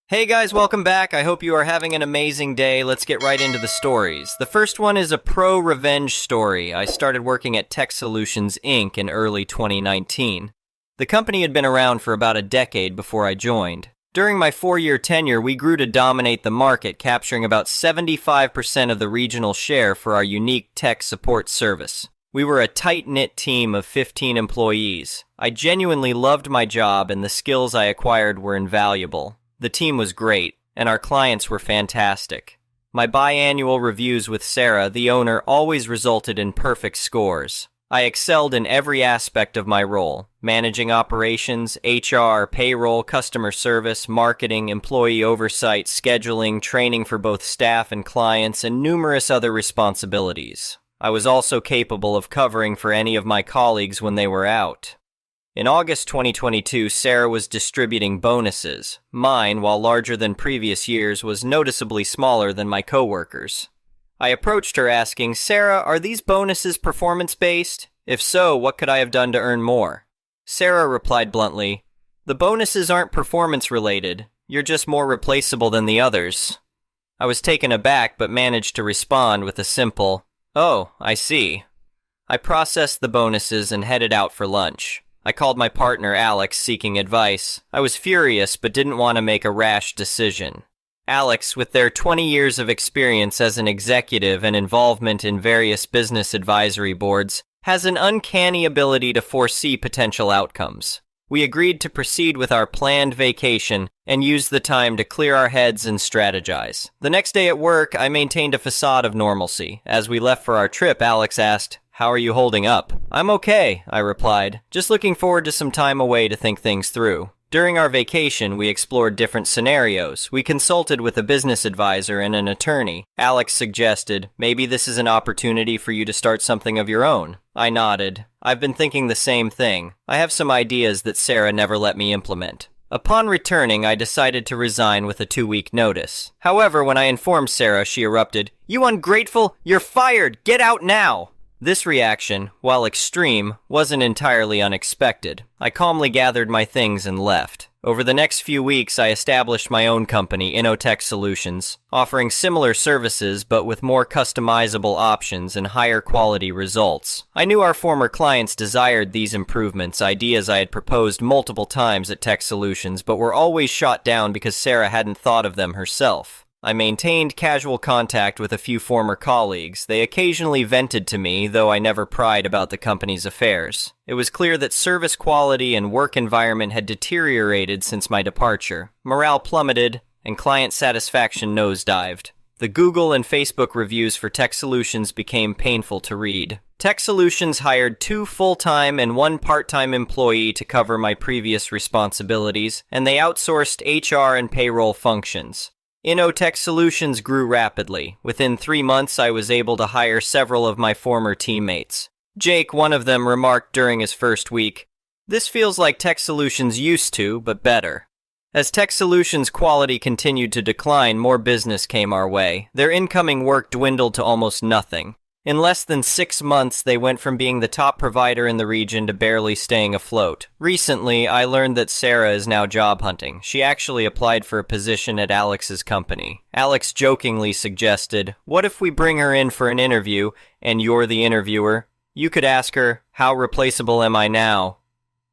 Hey guys, welcome back. I hope you are having an amazing day. Let's get right into the stories. The first one is a pro-revenge story. I started working at Tech Solutions Inc. in early 2019. The company had been around for about a decade before I joined. During my 4-year tenure, we grew to dominate the market, capturing about 75% of the regional share for our unique tech support service. We were a tight-knit team of 15 employees. I genuinely loved my job, and the skills I acquired were invaluable. The team was great, and our clients were fantastic. My biannual reviews with Sarah, the owner, always resulted in perfect scores. I excelled in every aspect of my role: managing operations, HR, payroll, customer service, marketing, employee oversight, scheduling, training for both staff and clients, and numerous other responsibilities. I was also capable of covering for any of my colleagues when they were out. In August 2022, Sarah was distributing bonuses. Mine, while larger than previous years, was noticeably smaller than my coworkers. I approached her asking, "Sarah, are these bonuses performance-based? If so, what could I have done to earn more?" Sarah replied bluntly, "The bonuses aren't performance-related. You're just more replaceable than the others." I was taken aback but managed to respond with a simple, "Oh, I see." I processed the bonuses and headed out for lunch. I called my partner Alex seeking advice. I was furious but didn't want to make a rash decision. Alex, with their 20 years of experience as an executive and involvement in various business advisory boards, has an uncanny ability to foresee potential outcomes. We agreed to proceed with our planned vacation and use the time to clear our heads and strategize. The next day at work, I maintained a facade of normalcy. As we left for our trip, Alex asked, "How are you holding up?" "I'm okay," I replied. "Just looking forward to some time away to think things through." During our vacation, we explored different scenarios. We consulted with a business advisor and an attorney. Alex suggested, "Maybe this is an opportunity for you to start something of your own." I nodded. "I've been thinking the same thing. I have some ideas that Sarah never let me implement." Upon returning, I decided to resign with a 2-week notice. However, when I informed Sarah, she erupted, "You ungrateful! You're fired! Get out now!" This reaction, while extreme, wasn't entirely unexpected. I calmly gathered my things and left. Over the next few weeks, I established my own company, Tech Solutions, offering similar services but with more customizable options and higher quality results. I knew our former clients desired these improvements, ideas I had proposed multiple times at Tech Solutions, but were always shot down because Sarah hadn't thought of them herself. I maintained casual contact with a few former colleagues. They occasionally vented to me, though I never pried about the company's affairs. It was clear that service quality and work environment had deteriorated since my departure. Morale plummeted, and client satisfaction nosedived. The Google and Facebook reviews for Tech Solutions became painful to read. Tech Solutions hired 2 full-time and 1 part-time employee to cover my previous responsibilities, and they outsourced HR and payroll functions. Tech Solutions grew rapidly. Within 3 months, I was able to hire several of my former teammates. Jake, one of them, remarked during his first week, "This feels like Tech Solutions used to, but better." As Tech Solutions' quality continued to decline, more business came our way. Their incoming work dwindled to almost nothing. In less than 6 months, they went from being the top provider in the region to barely staying afloat. Recently, I learned that Sarah is now job hunting. She actually applied for a position at Alex's company. Alex jokingly suggested, "What if we bring her in for an interview, and you're the interviewer? You could ask her, 'How replaceable am I now?'"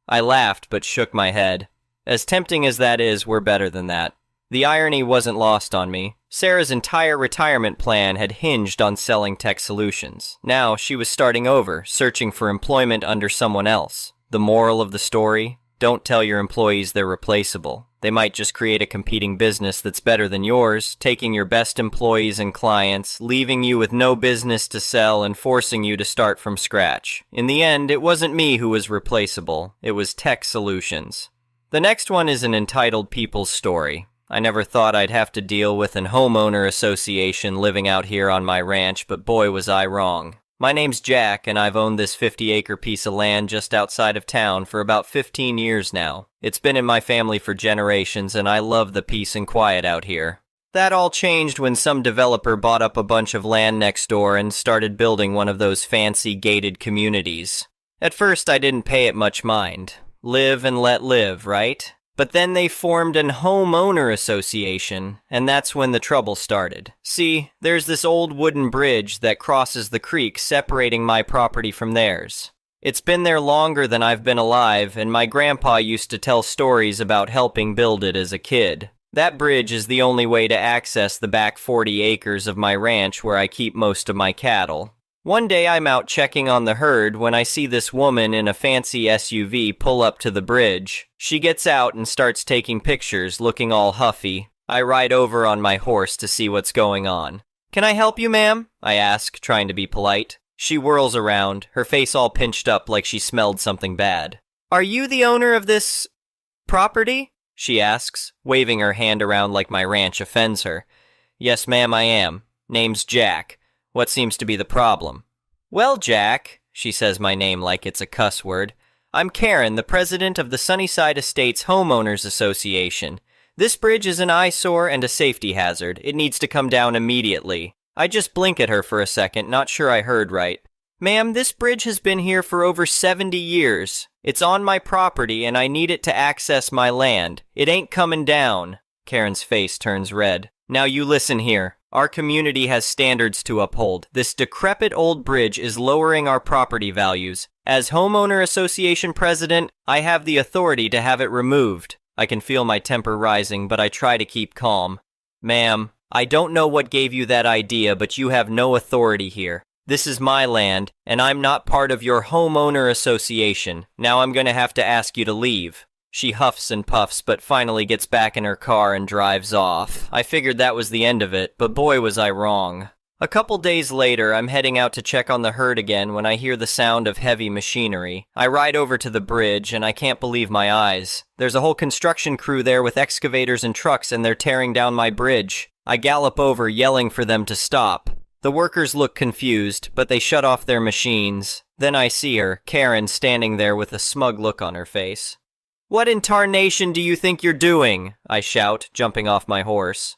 I laughed but shook my head. As tempting as that is, we're better than that. The irony wasn't lost on me. Sarah's entire retirement plan had hinged on selling Tech Solutions. Now she was starting over, searching for employment under someone else. The moral of the story? Don't tell your employees they're replaceable. They might just create a competing business that's better than yours, taking your best employees and clients, leaving you with no business to sell, and forcing you to start from scratch. In the end, it wasn't me who was replaceable. It was Tech Solutions. The next one is an entitled people's story. I never thought I'd have to deal with an homeowner association living out here on my ranch, but boy was I wrong. My name's Jack, and I've owned this 50-acre piece of land just outside of town for about 15 years now. It's been in my family for generations, and I love the peace and quiet out here. That all changed when some developer bought up a bunch of land next door and started building one of those fancy gated communities. At first, I didn't pay it much mind. Live and let live, right? But then they formed an homeowner association, and that's when the trouble started. See, there's this old wooden bridge that crosses the creek separating my property from theirs. It's been there longer than I've been alive, and my grandpa used to tell stories about helping build it as a kid. That bridge is the only way to access the back 40 acres of my ranch where I keep most of my cattle. One day I'm out checking on the herd when I see this woman in a fancy SUV pull up to the bridge. She gets out and starts taking pictures, looking all huffy. I ride over on my horse to see what's going on. "Can I help you, ma'am?" I ask, trying to be polite. She whirls around, her face all pinched up like she smelled something bad. "Are you the owner of this property?" she asks, waving her hand around like my ranch offends her. "Yes, ma'am, I am. Name's Jack. What seems to be the problem?" "Well, Jack," she says my name like it's a cuss word, "I'm Karen, the president of the Sunnyside Estates Homeowners Association. This bridge is an eyesore and a safety hazard. It needs to come down immediately." I just blink at her for a second, not sure I heard right. "Ma'am, this bridge has been here for over 70 years. It's on my property and I need it to access my land. It ain't coming down." Karen's face turns red. "Now you listen here. Our community has standards to uphold. This decrepit old bridge is lowering our property values. As homeowner association president, I have the authority to have it removed." I can feel my temper rising, but I try to keep calm. "Ma'am, I don't know what gave you that idea, but you have no authority here. This is my land, and I'm not part of your homeowner association. Now I'm going to have to ask you to leave." She huffs and puffs, but finally gets back in her car and drives off. I figured that was the end of it, but boy was I wrong. A couple days later, I'm heading out to check on the herd again when I hear the sound of heavy machinery. I ride over to the bridge, and I can't believe my eyes. There's a whole construction crew there with excavators and trucks, and they're tearing down my bridge. I gallop over, yelling for them to stop. The workers look confused, but they shut off their machines. Then I see her, Karen, standing there with a smug look on her face. "What in tarnation do you think you're doing?" I shout, jumping off my horse.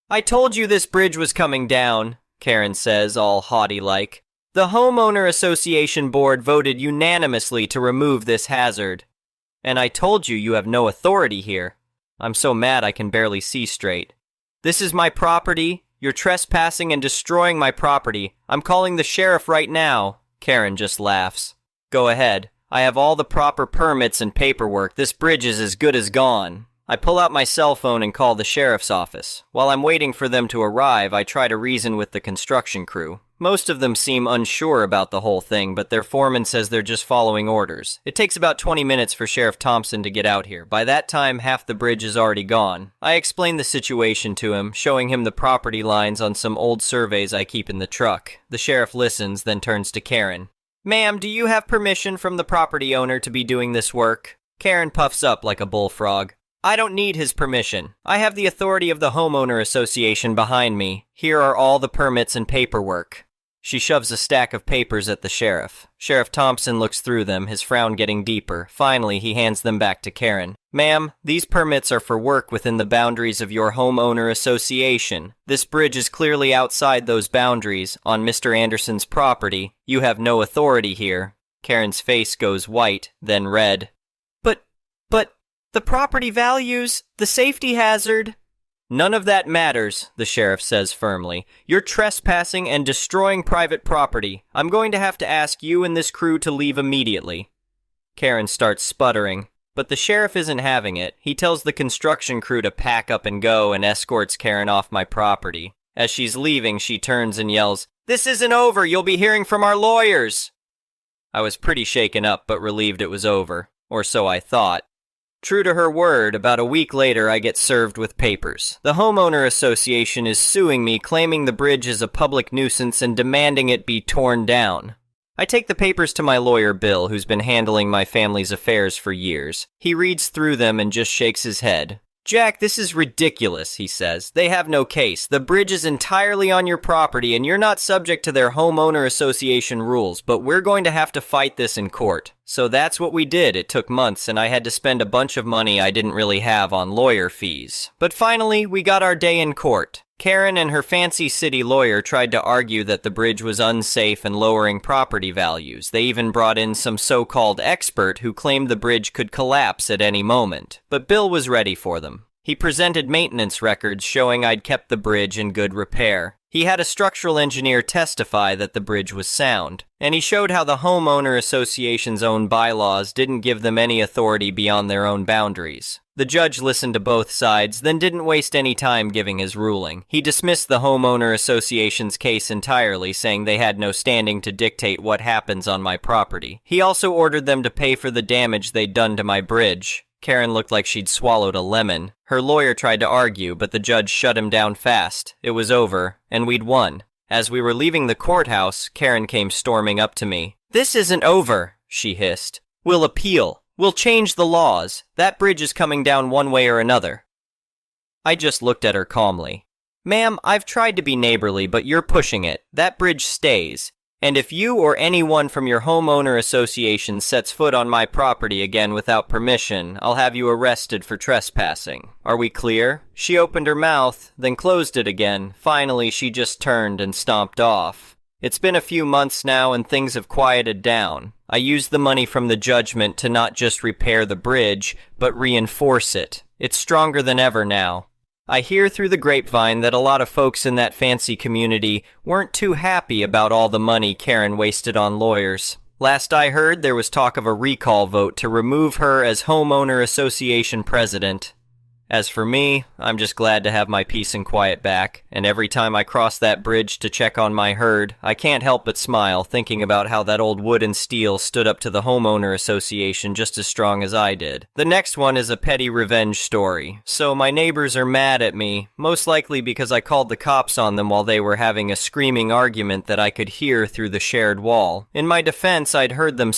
"I told you this bridge was coming down," Karen says, all haughty-like. "The Homeowner Association Board voted unanimously to remove this hazard. And I told you have no authority here." I'm so mad I can barely see straight. "This is my property. You're trespassing and destroying my property. I'm calling the sheriff right now." Karen just laughs. "Go ahead. I have all the proper permits and paperwork. This bridge is as good as gone." I pull out my cell phone and call the sheriff's office. While I'm waiting for them to arrive, I try to reason with the construction crew. Most of them seem unsure about the whole thing, but their foreman says they're just following orders. It takes about 20 minutes for Sheriff Thompson to get out here. By that time, half the bridge is already gone. I explain the situation to him, showing him the property lines on some old surveys I keep in the truck. The sheriff listens, then turns to Karen. "Ma'am, do you have permission from the property owner to be doing this work?" Karen puffs up like a bullfrog. "I don't need his permission. I have the authority of the homeowner association behind me. Here are all the permits and paperwork." She shoves a stack of papers at the sheriff. Sheriff Thompson looks through them, his frown getting deeper. Finally, he hands them back to Karen. "Ma'am, these permits are for work within the boundaries of your homeowner association. This bridge is clearly outside those boundaries, on Mr. Anderson's property. You have no authority here." Karen's face goes white, then red. But, the property values, the safety hazard." "None of that matters," the sheriff says firmly. "You're trespassing and destroying private property. I'm going to have to ask you and this crew to leave immediately." Karen starts sputtering, but the sheriff isn't having it. He tells the construction crew to pack up and go and escorts Karen off my property. As she's leaving, she turns and yells, "This isn't over! You'll be hearing from our lawyers!" I was pretty shaken up, but relieved it was over. Or so I thought. True to her word, about a week later I get served with papers. The homeowner association is suing me, claiming the bridge is a public nuisance and demanding it be torn down. I take the papers to my lawyer Bill, who's been handling my family's affairs for years. He reads through them and just shakes his head. "Jack, this is ridiculous," he says. "They have no case. The bridge is entirely on your property and you're not subject to their homeowner association rules, but we're going to have to fight this in court." So that's what we did. It took months and I had to spend a bunch of money I didn't really have on lawyer fees. But finally, we got our day in court. Karen and her fancy city lawyer tried to argue that the bridge was unsafe and lowering property values. They even brought in some so-called expert who claimed the bridge could collapse at any moment. But Bill was ready for them. He presented maintenance records showing I'd kept the bridge in good repair. He had a structural engineer testify that the bridge was sound. And he showed how the homeowner association's own bylaws didn't give them any authority beyond their own boundaries. The judge listened to both sides, then didn't waste any time giving his ruling. He dismissed the homeowner association's case entirely, saying they had no standing to dictate what happens on my property. He also ordered them to pay for the damage they'd done to my bridge. Karen looked like she'd swallowed a lemon. Her lawyer tried to argue, but the judge shut him down fast. It was over, and we'd won. As we were leaving the courthouse, Karen came storming up to me. "This isn't over," she hissed. "We'll appeal. We'll change the laws. That bridge is coming down one way or another." I just looked at her calmly. "Ma'am, I've tried to be neighborly, but you're pushing it. That bridge stays. And if you or anyone from your homeowner association sets foot on my property again without permission, I'll have you arrested for trespassing. Are we clear?" She opened her mouth, then closed it again. Finally, she just turned and stomped off. It's been a few months now and things have quieted down. I used the money from the judgment to not just repair the bridge, but reinforce it. It's stronger than ever now. I hear through the grapevine that a lot of folks in that fancy community weren't too happy about all the money Karen wasted on lawyers. Last I heard, there was talk of a recall vote to remove her as homeowner association president. As for me, I'm just glad to have my peace and quiet back, and every time I cross that bridge to check on my herd, I can't help but smile thinking about how that old wood and steel stood up to the homeowner association just as strong as I did. The next one is a petty revenge story. So my neighbors are mad at me, most likely because I called the cops on them while they were having a screaming argument that I could hear through the shared wall. In my defense, I'd heard them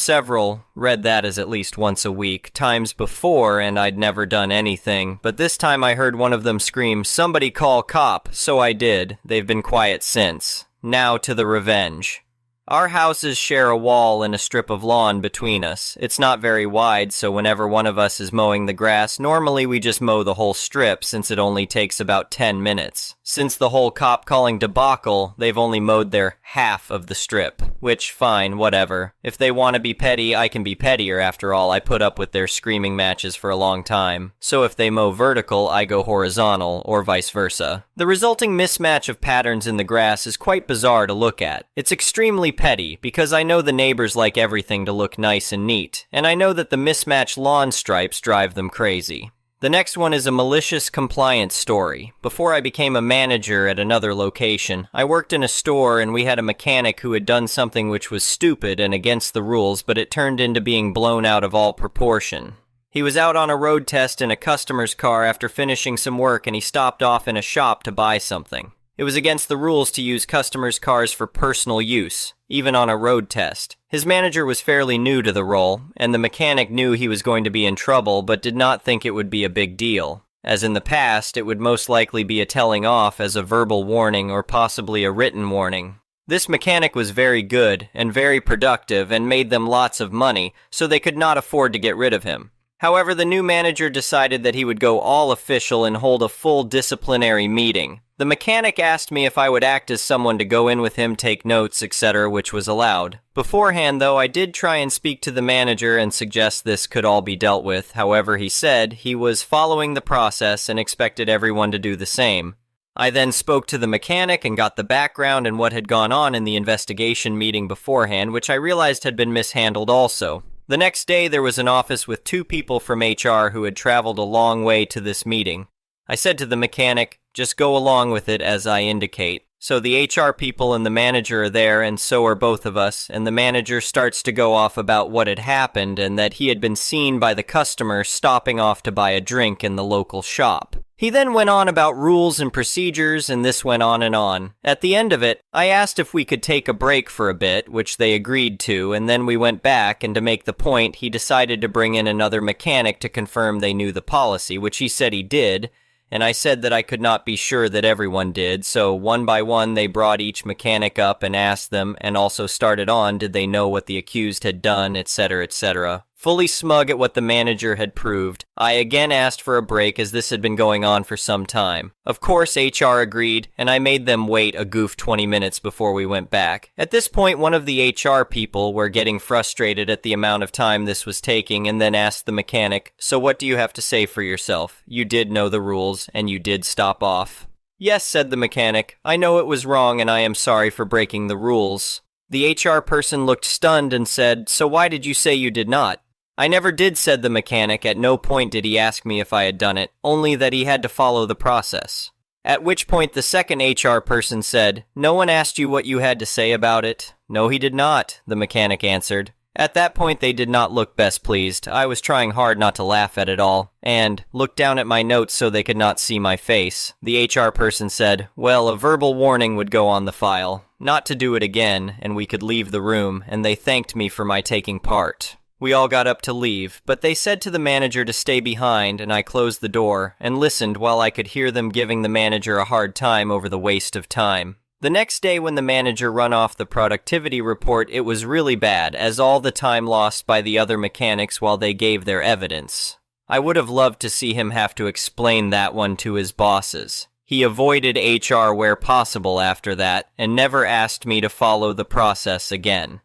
read that as at least once a week, times before, and I'd never done anything, but this time I heard one of them scream, "Somebody call cop," so I did. They've been quiet since. Now to the revenge. Our houses share a wall and a strip of lawn between us. It's not very wide, so whenever one of us is mowing the grass, normally we just mow the whole strip since it only takes about 10 minutes. Since the whole cop calling debacle, they've only mowed their half of the strip. Which, fine, whatever. If they want to be petty, I can be pettier. After all, I put up with their screaming matches for a long time. So if they mow vertical, I go horizontal, or vice versa. The resulting mismatch of patterns in the grass is quite bizarre to look at. It's extremely petty, because I know the neighbors like everything to look nice and neat, and I know that the mismatched lawn stripes drive them crazy. The next one is a malicious compliance story. Before I became a manager at another location, I worked in a store and we had a mechanic who had done something which was stupid and against the rules, but it turned into being blown out of all proportion. He was out on a road test in a customer's car after finishing some work and he stopped off in a shop to buy something. It was against the rules to use customers' cars for personal use, even on a road test. His manager was fairly new to the role, and the mechanic knew he was going to be in trouble but did not think it would be a big deal. As in the past, it would most likely be a telling off as a verbal warning or possibly a written warning. This mechanic was very good and very productive and made them lots of money, so they could not afford to get rid of him. However, the new manager decided that he would go all official and hold a full disciplinary meeting. The mechanic asked me if I would act as someone to go in with him, take notes, etc., which was allowed. Beforehand, though, I did try and speak to the manager and suggest this could all be dealt with. However, he said he was following the process and expected everyone to do the same. I then spoke to the mechanic and got the background and what had gone on in the investigation meeting beforehand, which I realized had been mishandled also. The next day, there was an office with 2 people from HR who had traveled a long way to this meeting. I said to the mechanic, just go along with it as I indicate. So the HR people and the manager are there, and so are both of us, and the manager starts to go off about what had happened and that he had been seen by the customer stopping off to buy a drink in the local shop. He then went on about rules and procedures, and this went on and on. At the end of it, I asked if we could take a break for a bit, which they agreed to, and then we went back, and to make the point, he decided to bring in another mechanic to confirm they knew the policy, which he said he did, and I said that I could not be sure that everyone did, so one by one they brought each mechanic up and asked them, and also started on did they know what the accused had done, etc., etc. Fully smug at what the manager had proved, I again asked for a break as this had been going on for some time. Of course, HR agreed, and I made them wait a goof 20 minutes before we went back. At this point, one of the HR people were getting frustrated at the amount of time this was taking and then asked the mechanic, "So what do you have to say for yourself? You did know the rules, and you did stop off." "Yes," said the mechanic. "I know it was wrong, and I am sorry for breaking the rules." The HR person looked stunned and said, "So why did you say you did not?" "I never did," said the mechanic. At no point did he ask me if I had done it, only that he had to follow the process. At which point the second HR person said, "No one asked you what you had to say about it?" "No, he did not," the mechanic answered. At that point they did not look best pleased. I was trying hard not to laugh at it all, and looked down at my notes so they could not see my face. The HR person said, "Well, a verbal warning would go on the file, not to do it again, and we could leave the room, and they thanked me for my taking part." We all got up to leave, but they said to the manager to stay behind, and I closed the door and listened while I could hear them giving the manager a hard time over the waste of time. The next day when the manager run off the productivity report, it was really bad, as all the time lost by the other mechanics while they gave their evidence. I would have loved to see him have to explain that one to his bosses. He avoided HR where possible after that, and never asked me to follow the process again.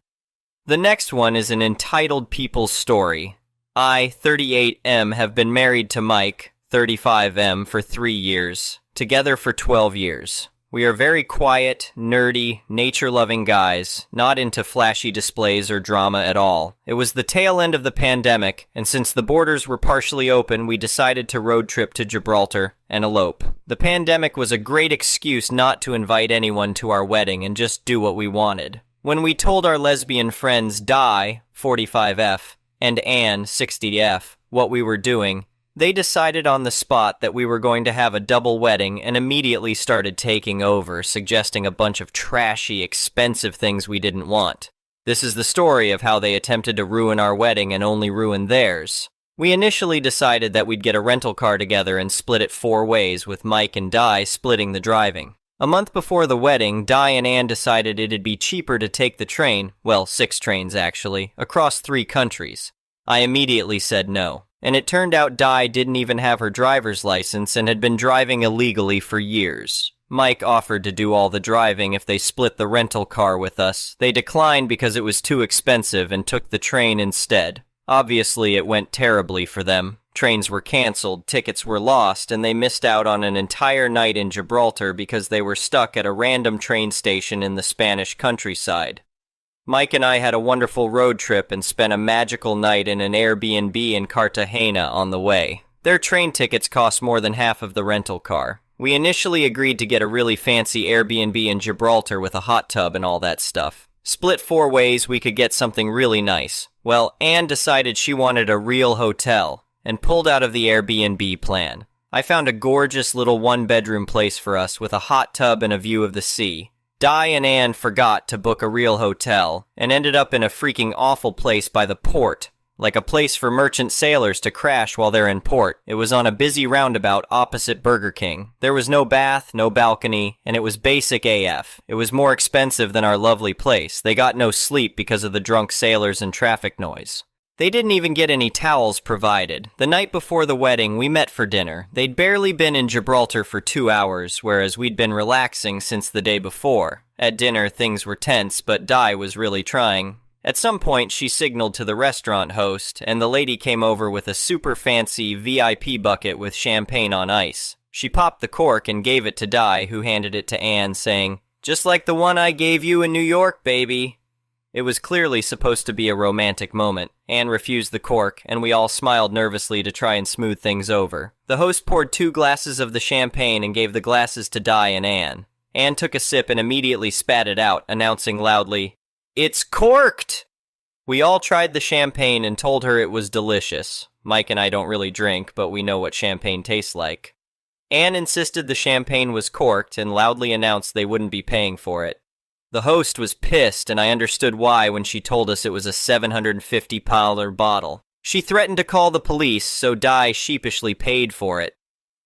The next one is an entitled people's story. I, 38M, have been married to Mike, 35M, for 3 years, together for 12 years. We are very quiet, nerdy, nature-loving guys, not into flashy displays or drama at all. It was the tail end of the pandemic, and since the borders were partially open, we decided to road trip to Gibraltar and elope. The pandemic was a great excuse not to invite anyone to our wedding and just do what we wanted. When we told our lesbian friends Di, 45F, and Anne, 60F, what we were doing, they decided on the spot that we were going to have a double wedding and immediately started taking over, suggesting a bunch of trashy, expensive things we didn't want. This is the story of how they attempted to ruin our wedding and only ruin theirs. We initially decided that we'd get a rental car together and split it 4 ways, with Mike and Di splitting the driving. A month before the wedding, Di and Anne decided it'd be cheaper to take the train, well, 6 trains actually, across 3 countries. I immediately said no, and it turned out Di didn't even have her driver's license and had been driving illegally for years. Mike offered to do all the driving if they split the rental car with us. They declined because it was too expensive and took the train instead. Obviously, it went terribly for them. Trains were canceled, tickets were lost, and they missed out on an entire night in Gibraltar because they were stuck at a random train station in the Spanish countryside. Mike and I had a wonderful road trip and spent a magical night in an Airbnb in Cartagena on the way. Their train tickets cost more than half of the rental car. We initially agreed to get a really fancy Airbnb in Gibraltar with a hot tub and all that stuff. Split 4 ways, we could get something really nice. Well, Anne decided she wanted a real hotel and pulled out of the Airbnb plan. I found a gorgeous little 1-bedroom place for us with a hot tub and a view of the sea. Di and Anne forgot to book a real hotel and ended up in a freaking awful place by the port, like a place for merchant sailors to crash while they're in port. It was on a busy roundabout opposite Burger King. There was no bath, no balcony, and it was basic AF. It was more expensive than our lovely place. They got no sleep because of the drunk sailors and traffic noise. They didn't even get any towels provided. The night before the wedding, we met for dinner. They'd barely been in Gibraltar for 2 hours, whereas we'd been relaxing since the day before. At dinner, things were tense, but Di was really trying. At some point, she signaled to the restaurant host, and the lady came over with a super fancy VIP bucket with champagne on ice. She popped the cork and gave it to Di, who handed it to Anne, saying, "Just like the one I gave you in New York, baby." It was clearly supposed to be a romantic moment. Anne refused the cork, and we all smiled nervously to try and smooth things over. The host poured 2 glasses of the champagne and gave the glasses to Di and Anne. Anne took a sip and immediately spat it out, announcing loudly, "It's corked!" We all tried the champagne and told her it was delicious. Mike and I don't really drink, but we know what champagne tastes like. Anne insisted the champagne was corked and loudly announced they wouldn't be paying for it. The host was pissed, and I understood why when she told us it was a $750 bottle. She threatened to call the police, so Di sheepishly paid for it.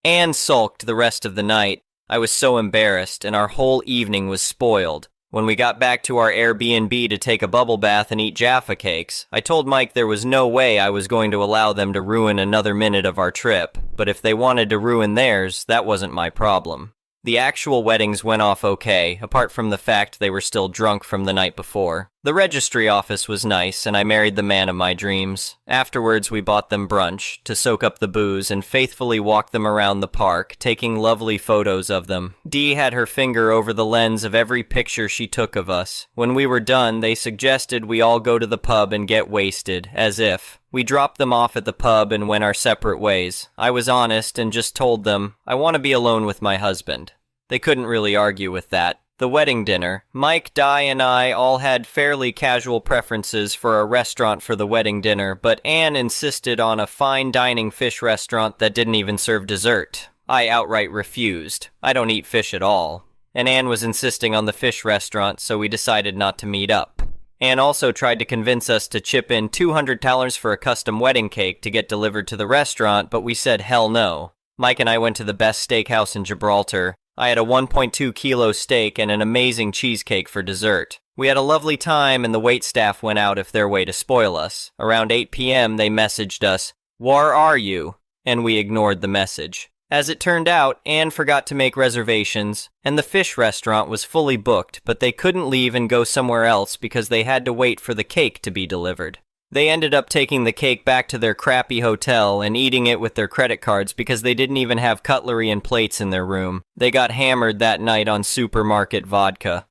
Anne sulked the rest of the night. I was so embarrassed, and our whole evening was spoiled. When we got back to our Airbnb to take a bubble bath and eat Jaffa cakes, I told Mike there was no way I was going to allow them to ruin another minute of our trip, but if they wanted to ruin theirs, that wasn't my problem. The actual weddings went off okay, apart from the fact they were still drunk from the night before. The registry office was nice, and I married the man of my dreams. Afterwards, we bought them brunch to soak up the booze and faithfully walked them around the park, taking lovely photos of them. Dee had her finger over the lens of every picture she took of us. When we were done, they suggested we all go to the pub and get wasted, as if. We dropped them off at the pub and went our separate ways. I was honest and just told them, I want to be alone with my husband. They couldn't really argue with that. The wedding dinner. Mike, Di, and I all had fairly casual preferences for a restaurant for the wedding dinner, but Anne insisted on a fine dining fish restaurant that didn't even serve dessert. I outright refused. I don't eat fish at all. And Anne was insisting on the fish restaurant, so we decided not to meet up. Anne also tried to convince us to chip in $200 for a custom wedding cake to get delivered to the restaurant, but we said hell no. Mike and I went to the best steakhouse in Gibraltar. I had a 1.2 kilo steak and an amazing cheesecake for dessert. We had a lovely time and the waitstaff went out of their way to spoil us. Around 8 p.m. they messaged us, "Where are you?" And we ignored the message. As it turned out, Anne forgot to make reservations, and the fish restaurant was fully booked, but they couldn't leave and go somewhere else because they had to wait for the cake to be delivered. They ended up taking the cake back to their crappy hotel and eating it with their credit cards because they didn't even have cutlery and plates in their room. They got hammered that night on supermarket vodka.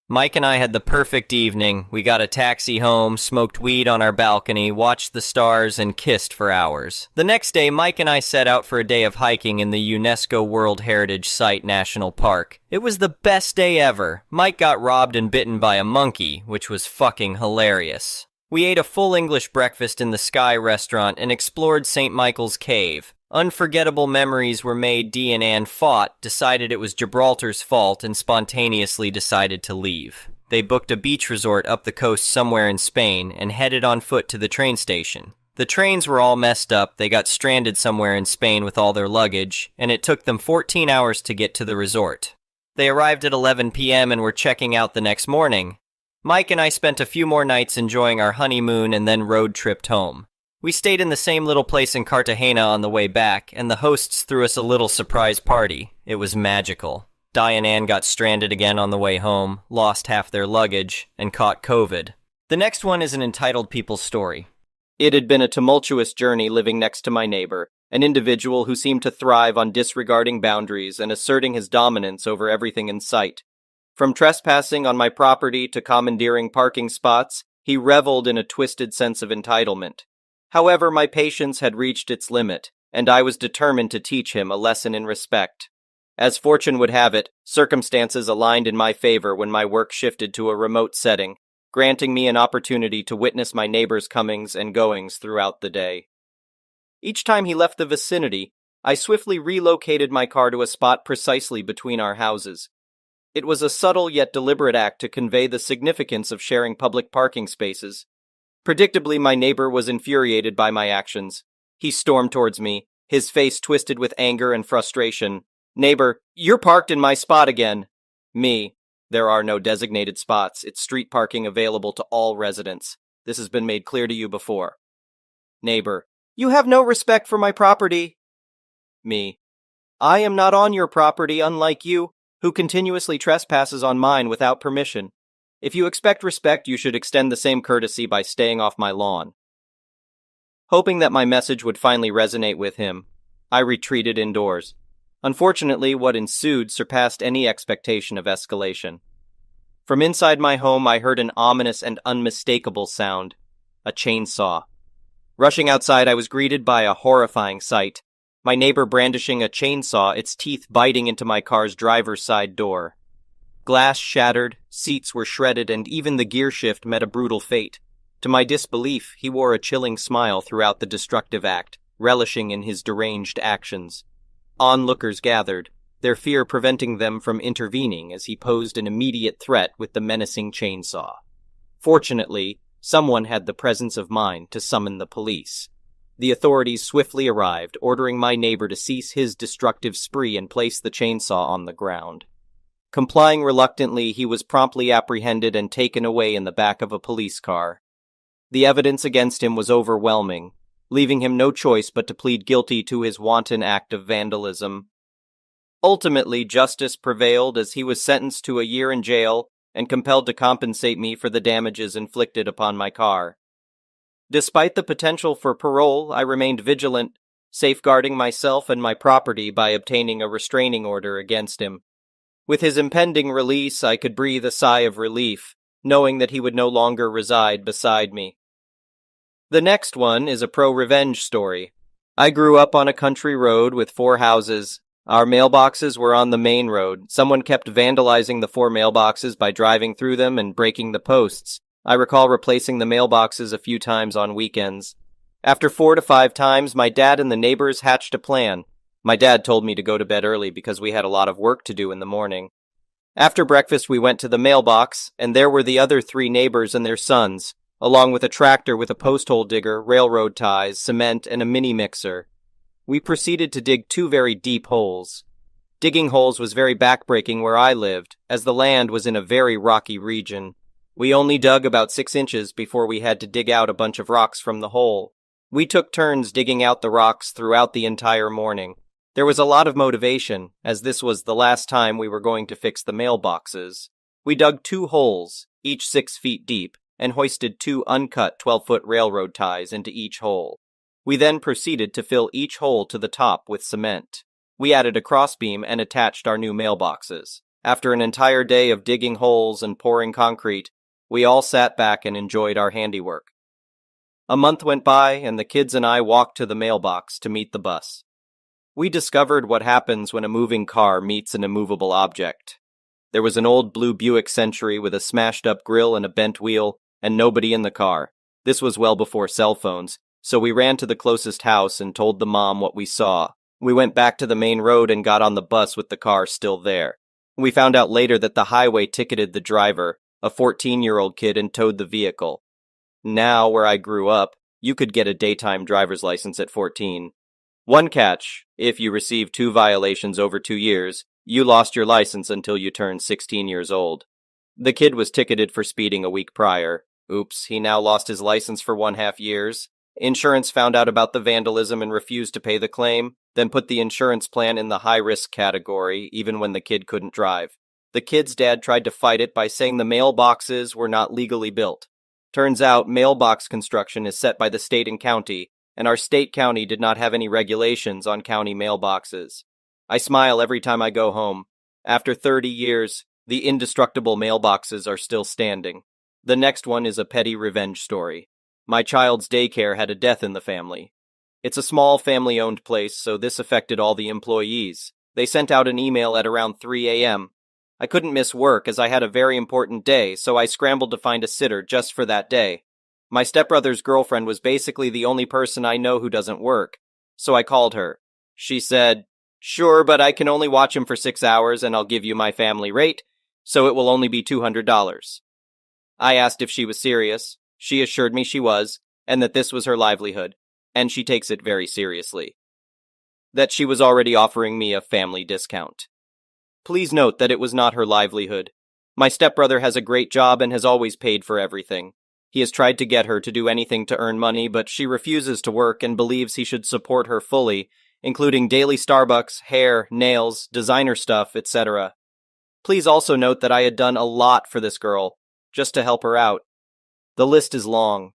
Mike and I had the perfect evening. We got a taxi home, smoked weed on our balcony, watched the stars, and kissed for hours. The next day, Mike and I set out for a day of hiking in the UNESCO World Heritage Site National Park. It was the best day ever. Mike got robbed and bitten by a monkey, which was fucking hilarious. We ate a full English breakfast in the Sky restaurant and explored St. Michael's Cave. Unforgettable memories were made. Dee and Anne fought, decided it was Gibraltar's fault, and spontaneously decided to leave. They booked a beach resort up the coast somewhere in Spain and headed on foot to the train station. The trains were all messed up, they got stranded somewhere in Spain with all their luggage, and it took them 14 hours to get to the resort. They arrived at 11 p.m. and were checking out the next morning. Mike and I spent a few more nights enjoying our honeymoon and then road-tripped home. We stayed in the same little place in Cartagena on the way back, and the hosts threw us a little surprise party. It was magical. Di and Anne got stranded again on the way home, lost half their luggage, and caught COVID. The next one is an entitled people's story. It had been a tumultuous journey living next to my neighbor, an individual who seemed to thrive on disregarding boundaries and asserting his dominance over everything in sight. From trespassing on my property to commandeering parking spots, he reveled in a twisted sense of entitlement. However, my patience had reached its limit, and I was determined to teach him a lesson in respect. As fortune would have it, circumstances aligned in my favor when my work shifted to a remote setting, granting me an opportunity to witness my neighbor's comings and goings throughout the day. Each time he left the vicinity, I swiftly relocated my car to a spot precisely between our houses. It was a subtle yet deliberate act to convey the significance of sharing public parking spaces. Predictably, my neighbor was infuriated by my actions. He stormed towards me, his face twisted with anger and frustration. "Neighbor, you're parked in my spot again." Me, "There are no designated spots. It's street parking available to all residents. This has been made clear to you before." Neighbor, "You have no respect for my property." Me, "I am not on your property, unlike you, who continuously trespasses on mine without permission. If you expect respect, you should extend the same courtesy by staying off my lawn." Hoping that my message would finally resonate with him, I retreated indoors. Unfortunately, what ensued surpassed any expectation of escalation. From inside my home, I heard an ominous and unmistakable sound: a chainsaw. Rushing outside, I was greeted by a horrifying sight. My neighbor brandishing a chainsaw, its teeth biting into my car's driver's side door. Glass shattered, seats were shredded, and even the gear shift met a brutal fate. To my disbelief, he wore a chilling smile throughout the destructive act, relishing in his deranged actions. Onlookers gathered, their fear preventing them from intervening as he posed an immediate threat with the menacing chainsaw. Fortunately, someone had the presence of mind to summon the police. The authorities swiftly arrived, ordering my neighbor to cease his destructive spree and place the chainsaw on the ground. Complying reluctantly, he was promptly apprehended and taken away in the back of a police car. The evidence against him was overwhelming, leaving him no choice but to plead guilty to his wanton act of vandalism. Ultimately, justice prevailed as he was sentenced to a year in jail and compelled to compensate me for the damages inflicted upon my car. Despite the potential for parole, I remained vigilant, safeguarding myself and my property by obtaining a restraining order against him. With his impending release, I could breathe a sigh of relief, knowing that he would no longer reside beside me. The next one is a pro-revenge story. I grew up on a country road with 4 houses. Our mailboxes were on the main road. Someone kept vandalizing the 4 mailboxes by driving through them and breaking the posts. I recall replacing the mailboxes a few times on weekends. After 4 to 5 times, my dad and the neighbors hatched a plan. My dad told me to go to bed early because we had a lot of work to do in the morning. After breakfast, we went to the mailbox, and there were the other 3 neighbors and their sons, along with a tractor with a post hole digger, railroad ties, cement, and a mini mixer. We proceeded to dig 2 very deep holes. Digging holes was very backbreaking where I lived, as the land was in a very rocky region. We only dug about 6 inches before we had to dig out a bunch of rocks from the hole. We took turns digging out the rocks throughout the entire morning. There was a lot of motivation, as this was the last time we were going to fix the mailboxes. We dug 2 holes, each 6 feet deep, and hoisted 2 uncut 12-foot railroad ties into each hole. We then proceeded to fill each hole to the top with cement. We added a crossbeam and attached our new mailboxes. After an entire day of digging holes and pouring concrete, we all sat back and enjoyed our handiwork. A month went by, and the kids and I walked to the mailbox to meet the bus. We discovered what happens when a moving car meets an immovable object. There was an old blue Buick Century with a smashed-up grille and a bent wheel, and nobody in the car. This was well before cell phones, so we ran to the closest house and told the mom what we saw. We went back to the main road and got on the bus with the car still there. We found out later that the highway ticketed the driver, a 14-year-old kid, and towed the vehicle. Now, where I grew up, you could get a daytime driver's license at 14. One catch: if you received 2 violations over 2 years, you lost your license until you turned 16 years old. The kid was ticketed for speeding a week prior. Oops, he now lost his license for 1.5 years. Insurance found out about the vandalism and refused to pay the claim, then put the insurance plan in the high-risk category, even when the kid couldn't drive. The kid's dad tried to fight it by saying the mailboxes were not legally built. Turns out, mailbox construction is set by the state and county, and our state county did not have any regulations on county mailboxes. I smile every time I go home. After 30 years, the indestructible mailboxes are still standing. The next one is a petty revenge story. My child's daycare had a death in the family. It's a small family-owned place, so this affected all the employees. They sent out an email at around 3 a.m. I couldn't miss work as I had a very important day, so I scrambled to find a sitter just for that day. My stepbrother's girlfriend was basically the only person I know who doesn't work, so I called her. She said, "Sure, but I can only watch him for 6 hours and I'll give you my family rate, so it will only be $200. I asked if she was serious. She assured me she was, and that this was her livelihood, and she takes it very seriously. That she was already offering me a family discount. Please note that it was not her livelihood. My stepbrother has a great job and has always paid for everything. He has tried to get her to do anything to earn money, but she refuses to work and believes he should support her fully, including daily Starbucks, hair, nails, designer stuff, etc. Please also note that I had done a lot for this girl, just to help her out. The list is long.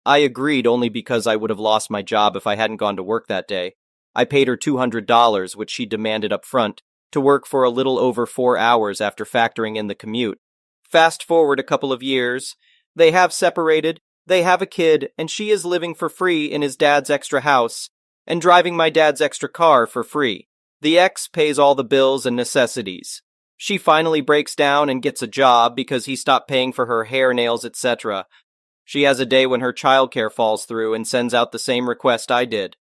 I agreed only because I would have lost my job if I hadn't gone to work that day. I paid her $200, which she demanded up front, to work for a little over 4 hours after factoring in the commute. Fast forward a couple of years. They have separated, they have a kid, and she is living for free in his dad's extra house, and driving my dad's extra car for free. The ex pays all the bills and necessities. She finally breaks down and gets a job because he stopped paying for her hair, nails, etc. She has a day when her childcare falls through and sends out the same request I did.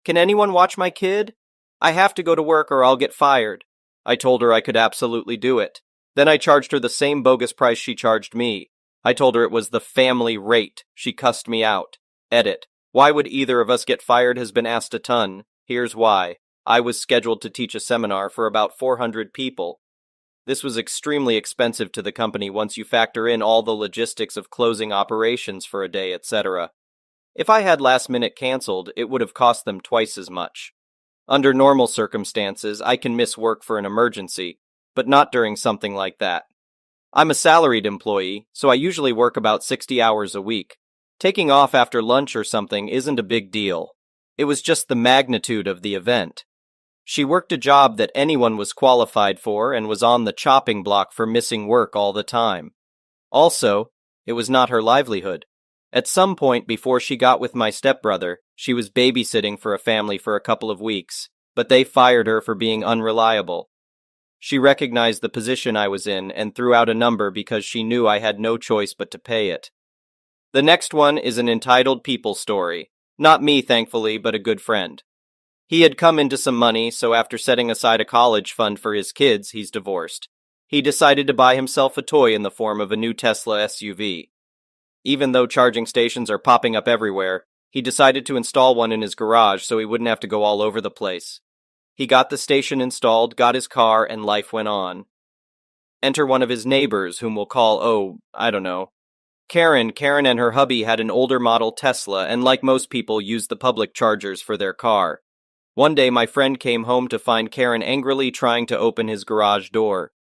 "Can anyone watch my kid? I have to go to work or I'll get fired." I told her I could absolutely do it. Then I charged her the same bogus price she charged me. I told her it was the family rate. She cussed me out. Edit. Why would either of us get fired has been asked a ton. Here's why. I was scheduled to teach a seminar for about 400 people. This was extremely expensive to the company once you factor in all the logistics of closing operations for a day, etc. If I had last minute canceled, it would have cost them twice as much. Under normal circumstances, I can miss work for an emergency, but not during something like that. I'm a salaried employee, so I usually work about 60 hours a week. Taking off after lunch or something isn't a big deal. It was just the magnitude of the event. She worked a job that anyone was qualified for and was on the chopping block for missing work all the time. Also, it was not her livelihood. At some point before she got with my stepbrother, she was babysitting for a family for a couple of weeks, but they fired her for being unreliable. She recognized the position I was in and threw out a number because she knew I had no choice but to pay it. The next one is an entitled people story. Not me, thankfully, but a good friend. He had come into some money, so after setting aside a college fund for his kids, he's divorced. He decided to buy himself a toy in the form of a new Tesla SUV. Even though charging stations are popping up everywhere, he decided to install one in his garage so he wouldn't have to go all over the place. He got the station installed, got his car, and life went on. Enter one of his neighbors, whom we'll call, I don't know, Karen. Karen and her hubby had an older model Tesla, and like most people, used the public chargers for their car. One day, my friend came home to find Karen angrily trying to open his garage door.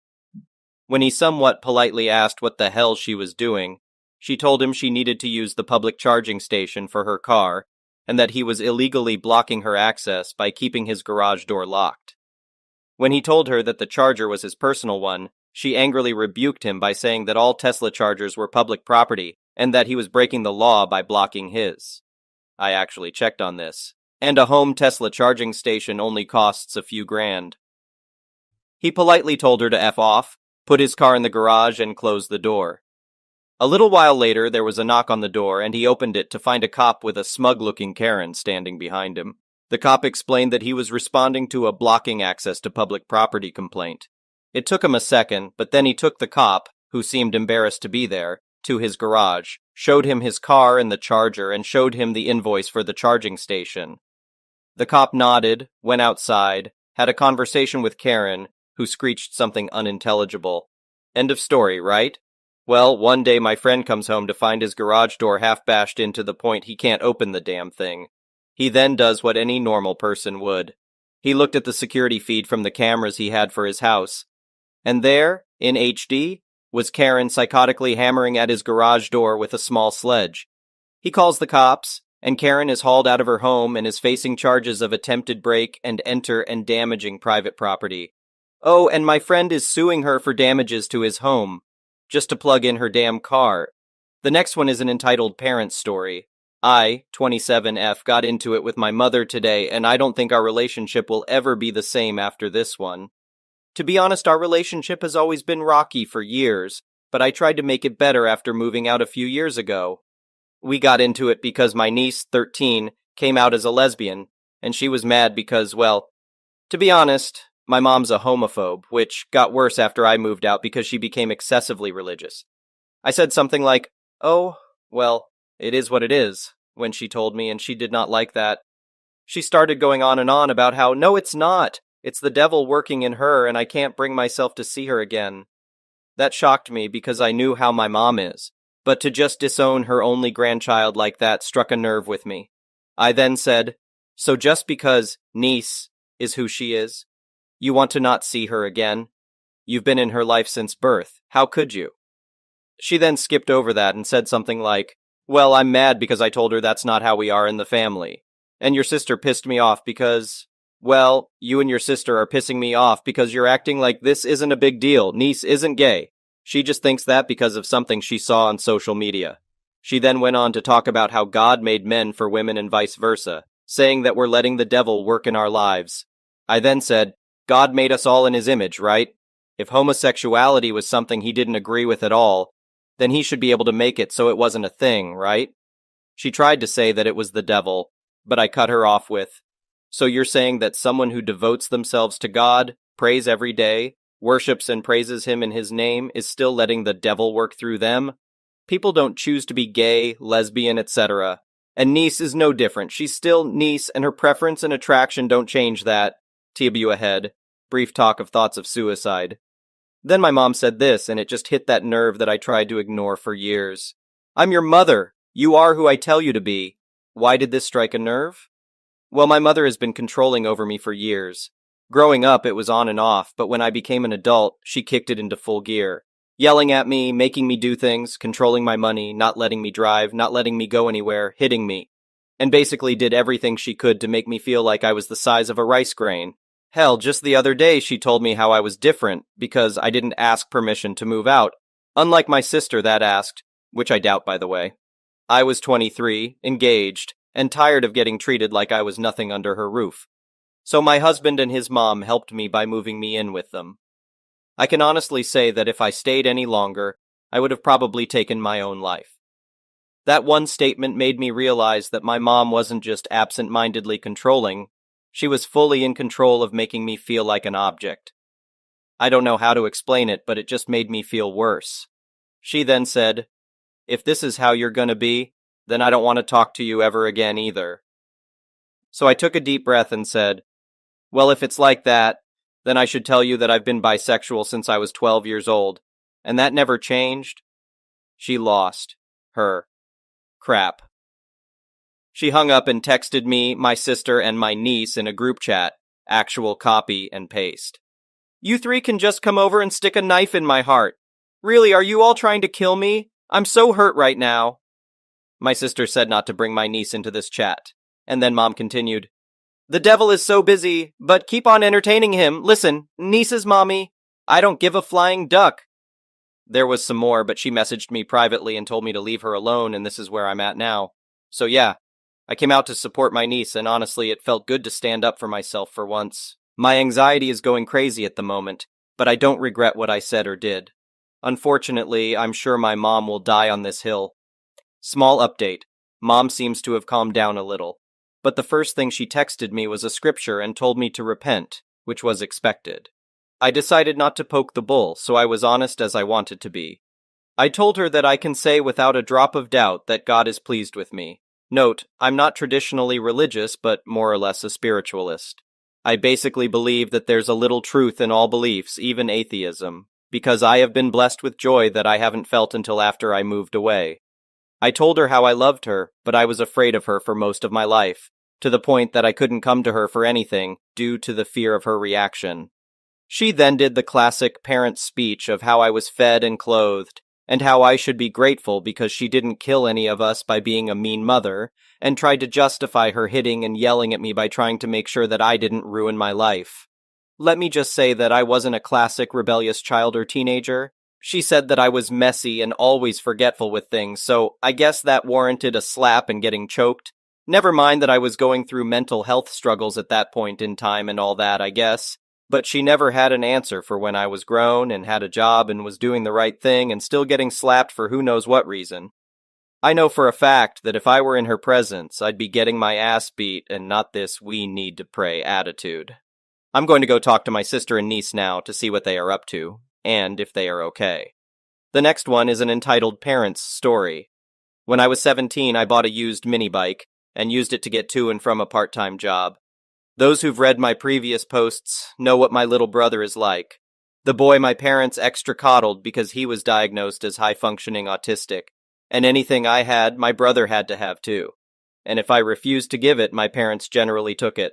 When he somewhat politely asked what the hell she was doing, she told him she needed to use the public charging station for her car, and that he was illegally blocking her access by keeping his garage door locked. When he told her that the charger was his personal one, she angrily rebuked him by saying that all Tesla chargers were public property, and that he was breaking the law by blocking his. I actually checked on this. And a home Tesla charging station only costs a few grand. He politely told her to F off, put his car in the garage, and close the door. A little while later, there was a knock on the door, and he opened it to find a cop with a smug-looking Karen standing behind him. The cop explained that he was responding to a blocking access to public property complaint. It took him a second, but then he took the cop, who seemed embarrassed to be there, to his garage, showed him his car and the charger, and showed him the invoice for the charging station. The cop nodded, went outside, had a conversation with Karen, who screeched something unintelligible. End of story, right? Well, one day my friend comes home to find his garage door half bashed in to the point he can't open the damn thing. He then does what any normal person would. He looked at the security feed from the cameras he had for his house. And there, in HD, was Karen psychotically hammering at his garage door with a small sledge. He calls the cops, and Karen is hauled out of her home and is facing charges of attempted break and enter and damaging private property. Oh, and my friend is suing her for damages to his home, just to plug in her damn car. The next one is an entitled parents story. I, 27F, got into it with my mother today, and I don't think our relationship will ever be the same after this one. To be honest, our relationship has always been rocky for years, but I tried to make it better after moving out a few years ago. We got into it because my niece, 13, came out as a lesbian, and she was mad because, well, to be honest, my mom's a homophobe, which got worse after I moved out because she became excessively religious. I said something like, "Oh, well, it is what it is," when she told me, and she did not like that. She started going on and on about how, no, it's not. It's the devil working in her, and I can't bring myself to see her again. That shocked me because I knew how my mom is. But to just disown her only grandchild like that struck a nerve with me. I then said, "So just because niece is who she is, you want to not see her again? You've been in her life since birth. How could you?" She then skipped over that and said something like, "Well, I'm mad because I told her that's not how we are in the family. And your sister pissed me off because, well, you and your sister are pissing me off because you're acting like this isn't a big deal. Niece isn't gay. She just thinks that because of something she saw on social media." She then went on to talk about how God made men for women and vice versa, saying that we're letting the devil work in our lives. I then said, God made us all in his image, right? If homosexuality was something he didn't agree with at all, then he should be able to make it so it wasn't a thing, right? She tried to say that it was the devil, but I cut her off with, "So you're saying that someone who devotes themselves to God, prays every day, worships and praises him in his name, is still letting the devil work through them? People don't choose to be gay, lesbian, etc. And niece is no different. She's still niece, and her preference and attraction don't change that. TW ahead. Brief talk of thoughts of suicide. Then my mom said this, and it just hit that nerve that I tried to ignore for years. "I'm your mother. You are who I tell you to be." Why did this strike a nerve? Well, my mother has been controlling over me for years. Growing up, it was on and off, but when I became an adult, she kicked it into full gear. Yelling at me, making me do things, controlling my money, not letting me drive, not letting me go anywhere, hitting me. And basically did everything she could to make me feel like I was the size of a rice grain. Hell, just the other day she told me how I was different because I didn't ask permission to move out, unlike my sister that asked, which I doubt by the way. I was 23, engaged, and tired of getting treated like I was nothing under her roof. So my husband and his mom helped me by moving me in with them. I can honestly say that if I stayed any longer, I would have probably taken my own life. That one statement made me realize that my mom wasn't just absent-mindedly controlling, she was fully in control of making me feel like an object. I don't know how to explain it, but it just made me feel worse. She then said, "If this is how you're gonna be, then I don't want to talk to you ever again either." So I took a deep breath and said, "Well, if it's like that, then I should tell you that I've been bisexual since I was 12 years old, and that never changed." She lost her crap. She hung up and texted me, my sister, and my niece in a group chat, actual copy and paste. "You three can just come over and stick a knife in my heart. Really, are you all trying to kill me? I'm so hurt right now." My sister said not to bring my niece into this chat, and then Mom continued, "The devil is so busy, but keep on entertaining him. Listen, niece's mommy, I don't give a flying duck." There was some more, but she messaged me privately and told me to leave her alone, and this is where I'm at now. So yeah, I came out to support my niece, and honestly, it felt good to stand up for myself for once. My anxiety is going crazy at the moment, but I don't regret what I said or did. Unfortunately, I'm sure my mom will die on this hill. Small update. Mom seems to have calmed down a little. But the first thing she texted me was a scripture and told me to repent, which was expected. I decided not to poke the bull, so I was honest as I wanted to be. I told her that I can say without a drop of doubt that God is pleased with me. Note, I'm not traditionally religious, but more or less a spiritualist. I basically believe that there's a little truth in all beliefs, even atheism, because I have been blessed with joy that I haven't felt until after I moved away. I told her how I loved her, but I was afraid of her for most of my life, to the point that I couldn't come to her for anything due to the fear of her reaction. She then did the classic parent speech of how I was fed and clothed, and how I should be grateful because she didn't kill any of us by being a mean mother, and tried to justify her hitting and yelling at me by trying to make sure that I didn't ruin my life. Let me just say that I wasn't a classic rebellious child or teenager. She said that I was messy and always forgetful with things, so I guess that warranted a slap and getting choked. Never mind that I was going through mental health struggles at that point in time and all that, I guess. But she never had an answer for when I was grown and had a job and was doing the right thing and still getting slapped for who knows what reason. I know for a fact that if I were in her presence, I'd be getting my ass beat and not this "we need to pray" attitude. I'm going to go talk to my sister and niece now to see what they are up to, and if they are okay. The next one is an entitled parents story. When I was 17, I bought a used mini bike and used it to get to and from a part-time job. Those who've read my previous posts know what my little brother is like. The boy my parents extra coddled because he was diagnosed as high-functioning autistic, and anything I had, my brother had to have too. And if I refused to give it, my parents generally took it.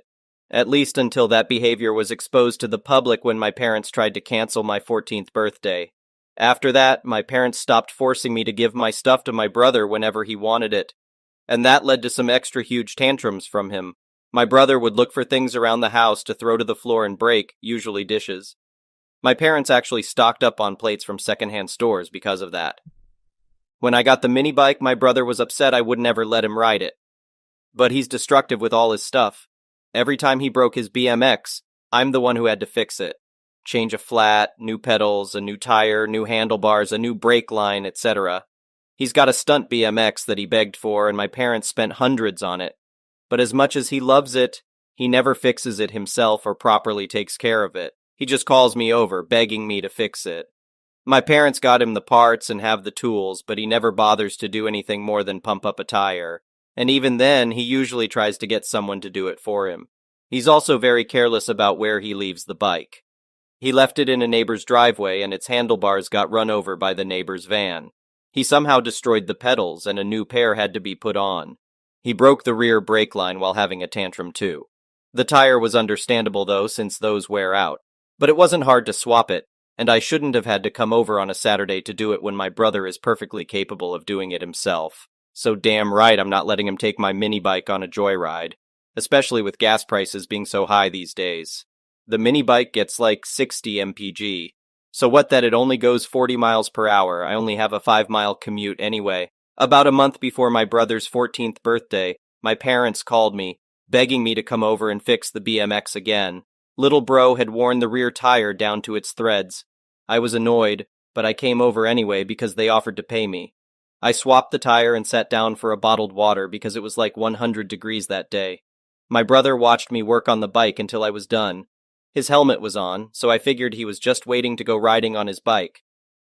At least until that behavior was exposed to the public when my parents tried to cancel my 14th birthday. After that, my parents stopped forcing me to give my stuff to my brother whenever he wanted it. And that led to some extra huge tantrums from him. My brother would look for things around the house to throw to the floor and break, usually dishes. My parents actually stocked up on plates from secondhand stores because of that. When I got the mini bike, my brother was upset I would never let him ride it. But he's destructive with all his stuff. Every time he broke his BMX, I'm the one who had to fix it. Change a flat, new pedals, a new tire, new handlebars, a new brake line, etc. He's got a stunt BMX that he begged for, and my parents spent hundreds on it. But as much as he loves it, he never fixes it himself or properly takes care of it. He just calls me over, begging me to fix it. My parents got him the parts and have the tools, but he never bothers to do anything more than pump up a tire. And even then, he usually tries to get someone to do it for him. He's also very careless about where he leaves the bike. He left it in a neighbor's driveway and its handlebars got run over by the neighbor's van. He somehow destroyed the pedals and a new pair had to be put on. He broke the rear brake line while having a tantrum too. The tire was understandable though, since those wear out. But it wasn't hard to swap it, and I shouldn't have had to come over on a Saturday to do it when my brother is perfectly capable of doing it himself. So damn right I'm not letting him take my mini bike on a joyride, especially with gas prices being so high these days. The mini bike gets like 60 mpg. So what that it only goes 40 miles per hour, I only have a 5-mile commute anyway. About a month before my brother's 14th birthday, my parents called me, begging me to come over and fix the BMX again. Little bro had worn the rear tire down to its threads. I was annoyed, but I came over anyway because they offered to pay me. I swapped the tire and sat down for a bottled water because it was like 100 degrees that day. My brother watched me work on the bike until I was done. His helmet was on, so I figured he was just waiting to go riding on his bike.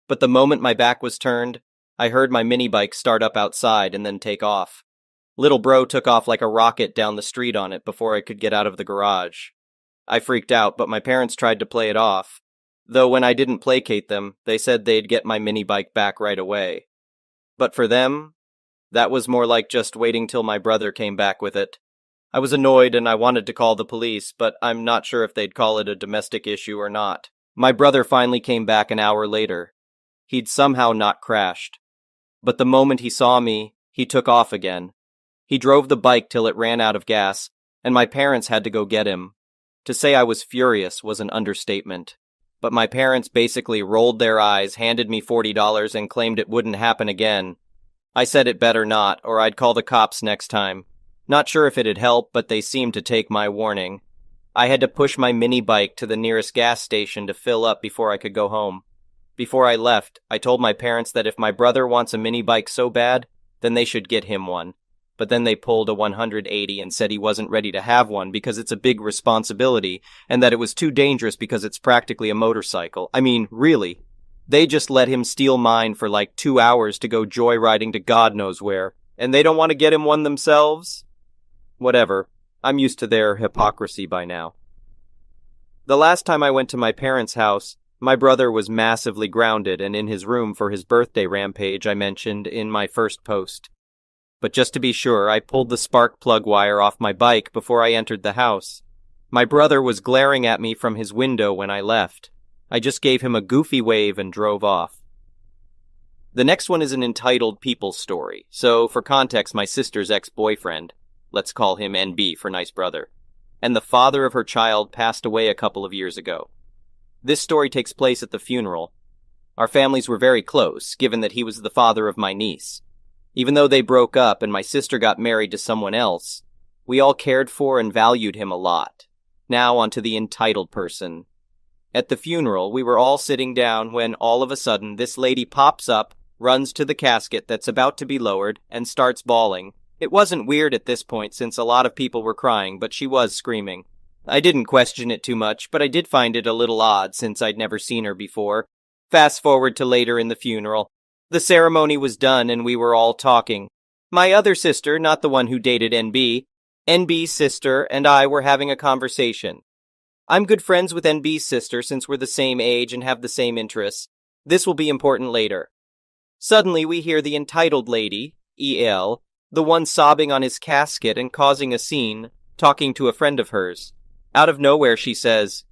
But the moment my back was turned, I heard my mini bike start up outside and then take off. Little bro took off like a rocket down the street on it before I could get out of the garage. I freaked out, but my parents tried to play it off. Though when I didn't placate them, they said they'd get my mini bike back right away. But for them, that was more like just waiting till my brother came back with it. I was annoyed and I wanted to call the police, but I'm not sure if they'd call it a domestic issue or not. My brother finally came back an hour later. He'd somehow not crashed. But the moment he saw me, he took off again. He drove the bike till it ran out of gas, and my parents had to go get him. To say I was furious was an understatement. But my parents basically rolled their eyes, handed me $40, and claimed it wouldn't happen again. I said it better not, or I'd call the cops next time. Not sure if it'd help, but they seemed to take my warning. I had to push my mini bike to the nearest gas station to fill up before I could go home. Before I left, I told my parents that if my brother wants a mini bike so bad, then they should get him one. But then they pulled a 180 and said he wasn't ready to have one because it's a big responsibility, and that it was too dangerous because it's practically a motorcycle. I mean, really. They just let him steal mine for like 2 hours to go joyriding to God knows where, and they don't want to get him one themselves? Whatever. I'm used to their hypocrisy by now. The last time I went to my parents' house, my brother was massively grounded and in his room for his birthday rampage I mentioned in my first post. But just to be sure, I pulled the spark plug wire off my bike before I entered the house. My brother was glaring at me from his window when I left. I just gave him a goofy wave and drove off. The next one is an entitled people story, so for context, my sister's ex-boyfriend, let's call him NB for nice brother, and the father of her child passed away a couple of years ago. This story takes place at the funeral. Our families were very close, given that he was the father of my niece. Even though they broke up and my sister got married to someone else, we all cared for and valued him a lot. Now onto the entitled person. At the funeral, we were all sitting down when all of a sudden this lady pops up, runs to the casket that's about to be lowered, and starts bawling. It wasn't weird at this point since a lot of people were crying, but she was screaming. I didn't question it too much, but I did find it a little odd since I'd never seen her before. Fast forward to later in the funeral. The ceremony was done and we were all talking. My other sister, not the one who dated NB's sister, and I were having a conversation. I'm good friends with NB's sister since we're the same age and have the same interests. This will be important later. Suddenly we hear the entitled lady, EL, the one sobbing on his casket and causing a scene, talking to a friend of hers. Out of nowhere she says,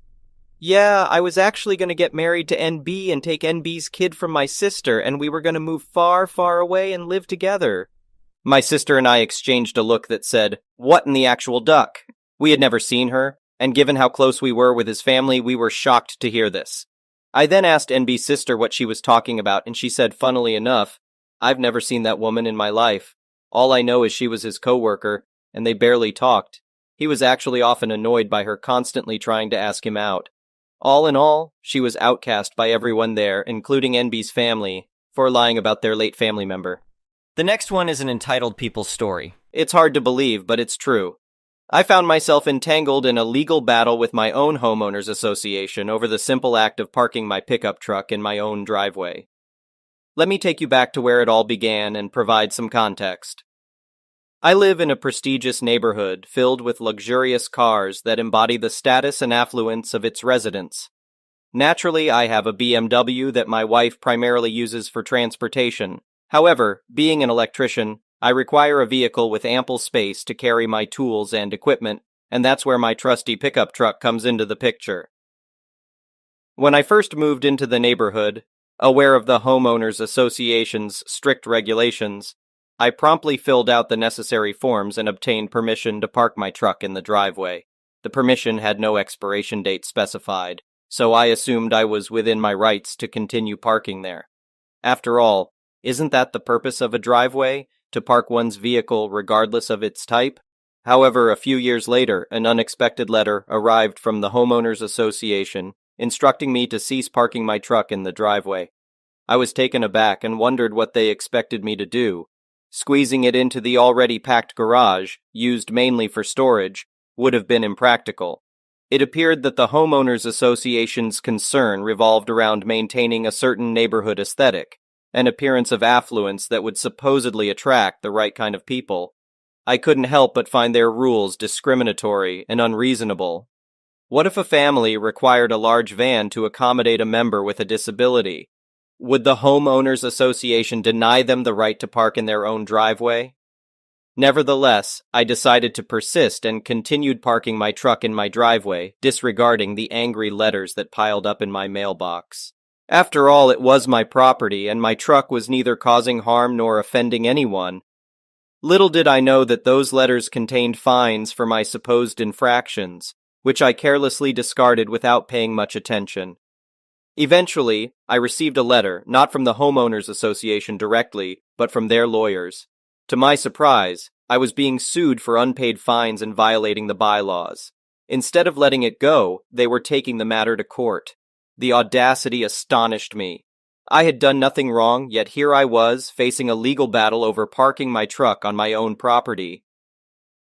"Yeah, I was actually going to get married to NB and take NB's kid from my sister, and we were going to move far, far away and live together." My sister and I exchanged a look that said, "What in the actual duck?" We had never seen her, and given how close we were with his family, we were shocked to hear this. I then asked NB's sister what she was talking about, and she said, funnily enough, "I've never seen that woman in my life. All I know is she was his coworker, and they barely talked. He was actually often annoyed by her constantly trying to ask him out. All in all, she was outcast by everyone there, including NB's family, for lying about their late family member." The next one is an entitled people story. It's hard to believe, but it's true. I found myself entangled in a legal battle with my own homeowners association over the simple act of parking my pickup truck in my own driveway. Let me take you back to where it all began and provide some context. I live in a prestigious neighborhood filled with luxurious cars that embody the status and affluence of its residents. Naturally, I have a BMW that my wife primarily uses for transportation. However, being an electrician, I require a vehicle with ample space to carry my tools and equipment, and that's where my trusty pickup truck comes into the picture. When I first moved into the neighborhood, aware of the homeowners association's strict regulations, I promptly filled out the necessary forms and obtained permission to park my truck in the driveway. The permission had no expiration date specified, so I assumed I was within my rights to continue parking there. After all, isn't that the purpose of a driveway? To park one's vehicle regardless of its type? However, a few years later, an unexpected letter arrived from the Homeowners Association instructing me to cease parking my truck in the driveway. I was taken aback and wondered what they expected me to do. Squeezing it into the already packed garage, used mainly for storage, would have been impractical. It appeared that the Homeowners Association's concern revolved around maintaining a certain neighborhood aesthetic, an appearance of affluence that would supposedly attract the right kind of people. I couldn't help but find their rules discriminatory and unreasonable. What if a family required a large van to accommodate a member with a disability? Would the Homeowners Association deny them the right to park in their own driveway? Nevertheless, I decided to persist and continued parking my truck in my driveway, disregarding the angry letters that piled up in my mailbox. After all, it was my property, and my truck was neither causing harm nor offending anyone. Little did I know that those letters contained fines for my supposed infractions, which I carelessly discarded without paying much attention. Eventually, I received a letter, not from the Homeowners Association directly, but from their lawyers. To my surprise, I was being sued for unpaid fines and violating the bylaws. Instead of letting it go, they were taking the matter to court. The audacity astonished me. I had done nothing wrong, yet here I was, facing a legal battle over parking my truck on my own property.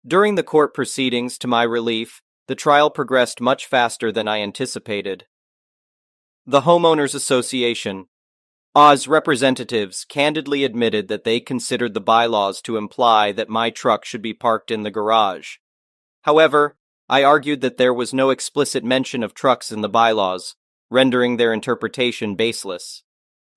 During the court proceedings, to my relief, the trial progressed much faster than I anticipated. The Homeowners Association, HOA's representatives candidly admitted that they considered the bylaws to imply that my truck should be parked in the garage. However, I argued that there was no explicit mention of trucks in the bylaws, rendering their interpretation baseless.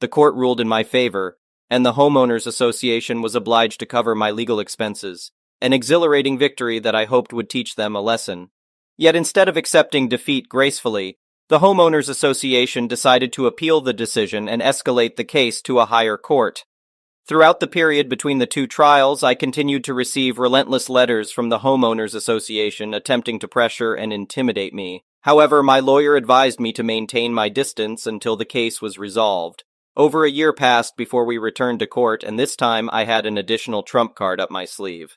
The court ruled in my favor, and the Homeowners Association was obliged to cover my legal expenses, an exhilarating victory that I hoped would teach them a lesson. Yet instead of accepting defeat gracefully, the Homeowners Association decided to appeal the decision and escalate the case to a higher court. Throughout the period between the two trials, I continued to receive relentless letters from the Homeowners Association attempting to pressure and intimidate me. However, my lawyer advised me to maintain my distance until the case was resolved. Over a year passed before we returned to court, and this time I had an additional trump card up my sleeve.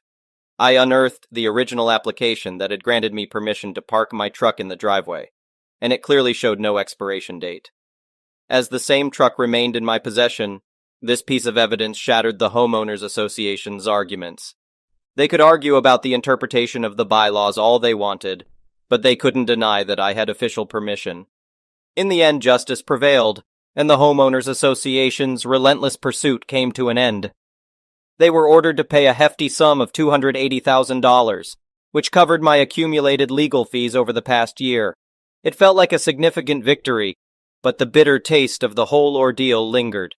I unearthed the original application that had granted me permission to park my truck in the driveway, and it clearly showed no expiration date. As the same truck remained in my possession, this piece of evidence shattered the Homeowners Association's arguments. They could argue about the interpretation of the bylaws all they wanted, but they couldn't deny that I had official permission. In the end, justice prevailed, and the Homeowners Association's relentless pursuit came to an end. They were ordered to pay a hefty sum of $280,000, which covered my accumulated legal fees over the past year. It felt like a significant victory, but the bitter taste of the whole ordeal lingered.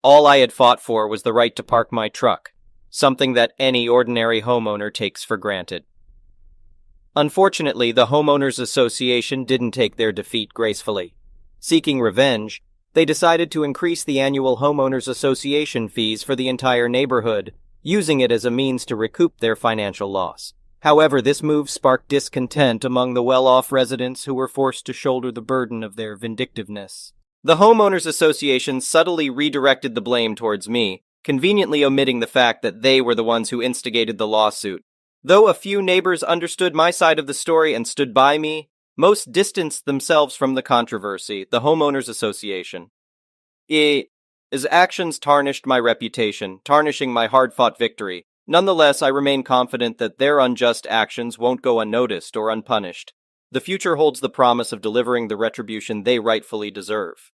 All I had fought for was the right to park my truck, something that any ordinary homeowner takes for granted. Unfortunately, the Homeowners Association didn't take their defeat gracefully. Seeking revenge, they decided to increase the annual Homeowners Association fees for the entire neighborhood, using it as a means to recoup their financial loss. However, this move sparked discontent among the well-off residents who were forced to shoulder the burden of their vindictiveness. The Homeowners Association subtly redirected the blame towards me, conveniently omitting the fact that they were the ones who instigated the lawsuit. Though a few neighbors understood my side of the story and stood by me, most distanced themselves from the controversy. The Homeowners Association. His actions tarnished my reputation, tarnishing my hard-fought victory. Nonetheless, I remain confident that their unjust actions won't go unnoticed or unpunished. The future holds the promise of delivering the retribution they rightfully deserve.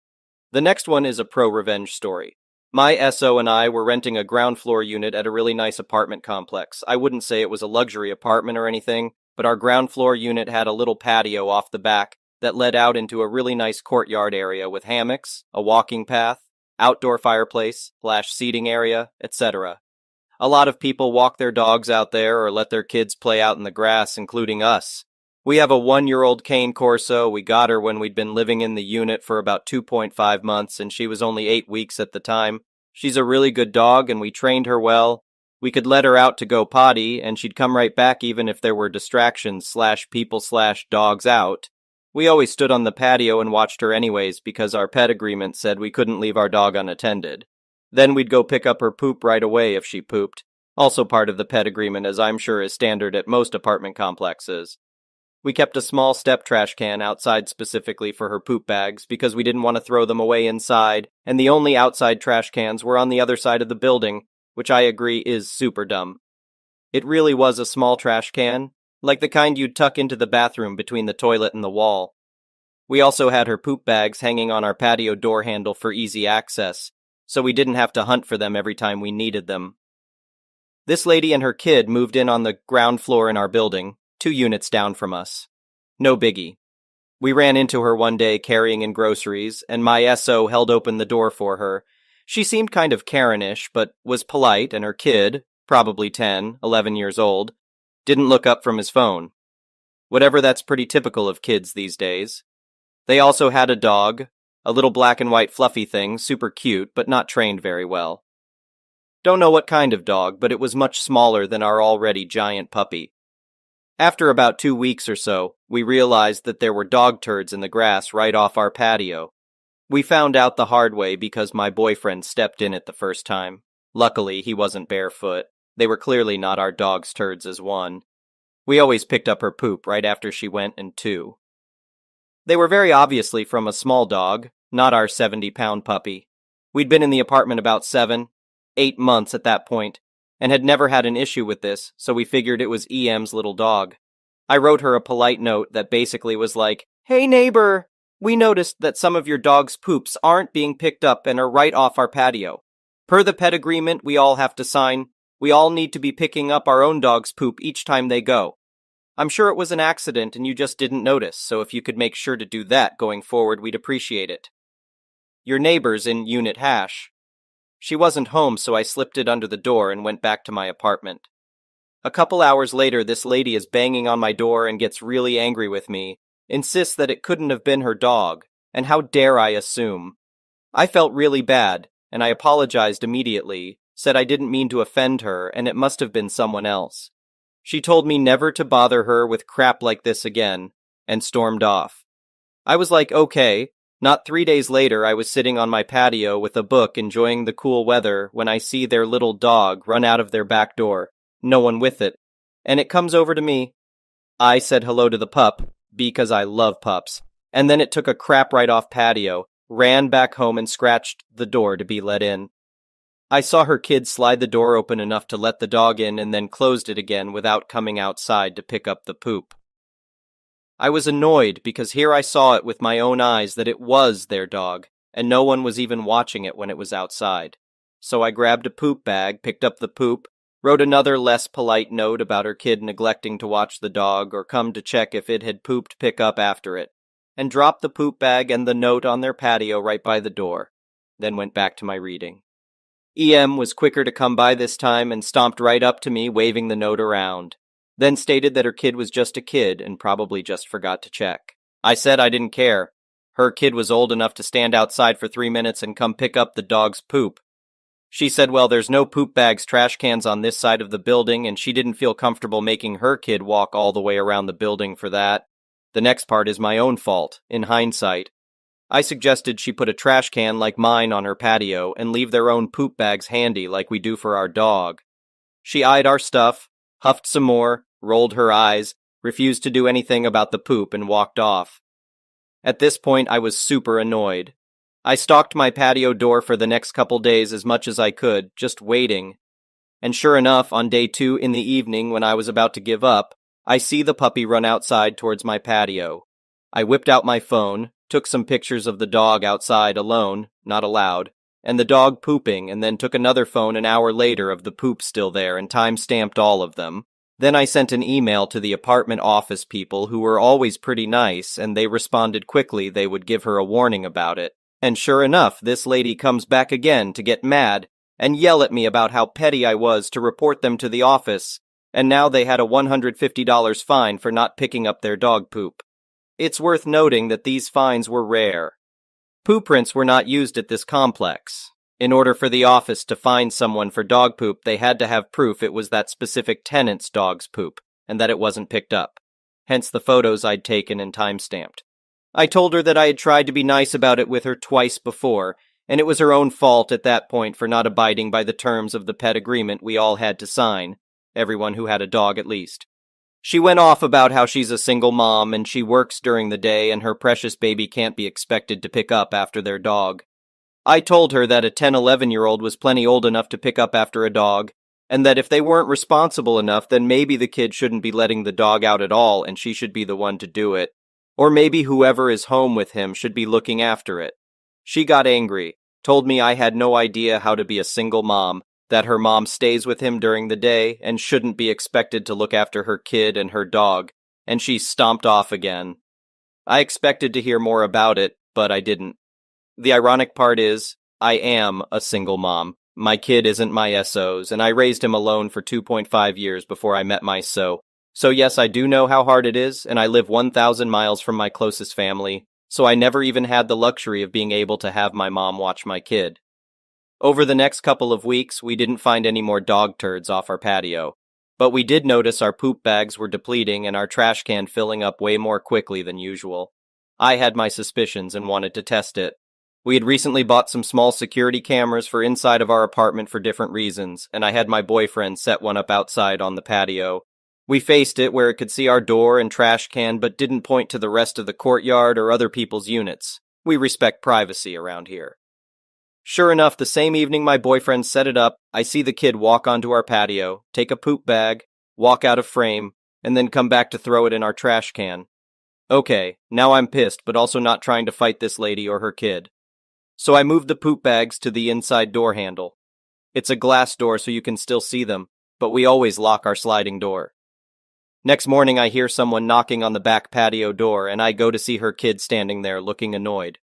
The next one is a pro-revenge story. My SO and I were renting a ground floor unit at a really nice apartment complex. I wouldn't say it was a luxury apartment or anything, but our ground floor unit had a little patio off the back that led out into a really nice courtyard area with hammocks, a walking path, outdoor fireplace, /seating area, etc. A lot of people walk their dogs out there or let their kids play out in the grass, including us. We have a 1-year-old cane corso. We got her when we'd been living in the unit for about 2.5 months, and she was only 8 weeks at the time. She's a really good dog, and we trained her well. We could let her out to go potty, and she'd come right back even if there were distractions /people/dogs out. We always stood on the patio and watched her anyways because our pet agreement said we couldn't leave our dog unattended. Then we'd go pick up her poop right away if she pooped. Also part of the pet agreement, as I'm sure is standard at most apartment complexes. We kept a small step trash can outside specifically for her poop bags because we didn't want to throw them away inside, and the only outside trash cans were on the other side of the building, which I agree is super dumb. It really was a small trash can, like the kind you'd tuck into the bathroom between the toilet and the wall. We also had her poop bags hanging on our patio door handle for easy access, so we didn't have to hunt for them every time we needed them. This lady and her kid moved in on the ground floor in our building, 2 units down from us. No biggie. We ran into her one day carrying in groceries, and my SO held open the door for her. She seemed kind of Karen-ish, but was polite, and her kid, probably 10, 11 years old, didn't look up from his phone. Whatever, that's pretty typical of kids these days. They also had a dog, a little black and white fluffy thing, super cute, but not trained very well. Don't know what kind of dog, but it was much smaller than our already giant puppy. After about 2 weeks or so, we realized that there were dog turds in the grass right off our patio. We found out the hard way because my boyfriend stepped in it the first time. Luckily, he wasn't barefoot. They were clearly not our dog's turds as one. We always picked up her poop right after she went in 2. They were very obviously from a small dog, not our 70-pound puppy. We'd been in the apartment about 7, 8 months at that point, and had never had an issue with this, so we figured it was EM's little dog. I wrote her a polite note that basically was like, "Hey neighbor, we noticed that some of your dog's poops aren't being picked up and are right off our patio. Per the pet agreement we all have to sign, we all need to be picking up our own dog's poop each time they go. I'm sure it was an accident and you just didn't notice, so if you could make sure to do that going forward, we'd appreciate it. Your neighbor's in Unit Hash." She wasn't home, so I slipped it under the door and went back to my apartment. A couple hours later, this lady is banging on my door and gets really angry with me, insists that it couldn't have been her dog, and how dare I assume. I felt really bad, and I apologized immediately, said I didn't mean to offend her and it must have been someone else. She told me never to bother her with crap like this again, and stormed off. I was like, okay. Not 3 days later, I was sitting on my patio with a book enjoying the cool weather when I see their little dog run out of their back door, no one with it, and it comes over to me. I said hello to the pup, because I love pups, and then it took a crap right off patio, ran back home and scratched the door to be let in. I saw her kid slide the door open enough to let the dog in and then closed it again without coming outside to pick up the poop. I was annoyed because here I saw it with my own eyes that it was their dog, and no one was even watching it when it was outside. So I grabbed a poop bag, picked up the poop, wrote another less polite note about her kid neglecting to watch the dog or come to check if it had pooped pick up after it, and dropped the poop bag and the note on their patio right by the door, then went back to my reading. EM was quicker to come by this time and stomped right up to me, waving the note around. Then stated that her kid was just a kid and probably just forgot to check. I said I didn't care. Her kid was old enough to stand outside for 3 minutes and come pick up the dog's poop. She said, well, there's no poop bags, trash cans on this side of the building, and she didn't feel comfortable making her kid walk all the way around the building for that. The next part is my own fault, in hindsight. I suggested she put a trash can like mine on her patio and leave their own poop bags handy like we do for our dog. She eyed our stuff, huffed some more, rolled her eyes, refused to do anything about the poop, and walked off. At this point, I was super annoyed. I stalked my patio door for the next couple days as much as I could, just waiting. And sure enough, on day 2 in the evening when I was about to give up, I see the puppy run outside towards my patio. I whipped out my phone, took some pictures of the dog outside alone, not allowed, and the dog pooping, and then took another phone an hour later of the poop still there and time-stamped all of them. Then I sent an email to the apartment office people who were always pretty nice, and they responded quickly they would give her a warning about it. And sure enough, this lady comes back again to get mad and yell at me about how petty I was to report them to the office, and now they had a $150 fine for not picking up their dog poop. It's worth noting that these fines were rare. Poop prints were not used at this complex. In order for the office to fine someone for dog poop, they had to have proof it was that specific tenant's dog's poop, and that it wasn't picked up. Hence the photos I'd taken and time-stamped. I told her that I had tried to be nice about it with her twice before, and it was her own fault at that point for not abiding by the terms of the pet agreement we all had to sign, everyone who had a dog at least. She went off about how she's a single mom and she works during the day and her precious baby can't be expected to pick up after their dog. I told her that a 10-11-year-old was plenty old enough to pick up after a dog, and that if they weren't responsible enough, then maybe the kid shouldn't be letting the dog out at all and she should be the one to do it. Or maybe whoever is home with him should be looking after it. She got angry, told me I had no idea how to be a single mom, that her mom stays with him during the day and shouldn't be expected to look after her kid and her dog, and she stomped off again. I expected to hear more about it, but I didn't. The ironic part is, I am a single mom. My kid isn't my SO's, and I raised him alone for 2.5 years before I met my SO. So yes, I do know how hard it is, and I live 1,000 miles from my closest family, so I never even had the luxury of being able to have my mom watch my kid. Over the next couple of weeks, we didn't find any more dog turds off our patio, but we did notice our poop bags were depleting and our trash can filling up way more quickly than usual. I had my suspicions and wanted to test it. We had recently bought some small security cameras for inside of our apartment for different reasons, and I had my boyfriend set one up outside on the patio. We faced it where it could see our door and trash can but didn't point to the rest of the courtyard or other people's units. We respect privacy around here. Sure enough, the same evening my boyfriend set it up, I see the kid walk onto our patio, take a poop bag, walk out of frame, and then come back to throw it in our trash can. Okay, now I'm pissed, but also not trying to fight this lady or her kid. So I moved the poop bags to the inside door handle. It's a glass door so you can still see them, but we always lock our sliding door. Next morning I hear someone knocking on the back patio door and I go to see her kid standing there looking annoyed.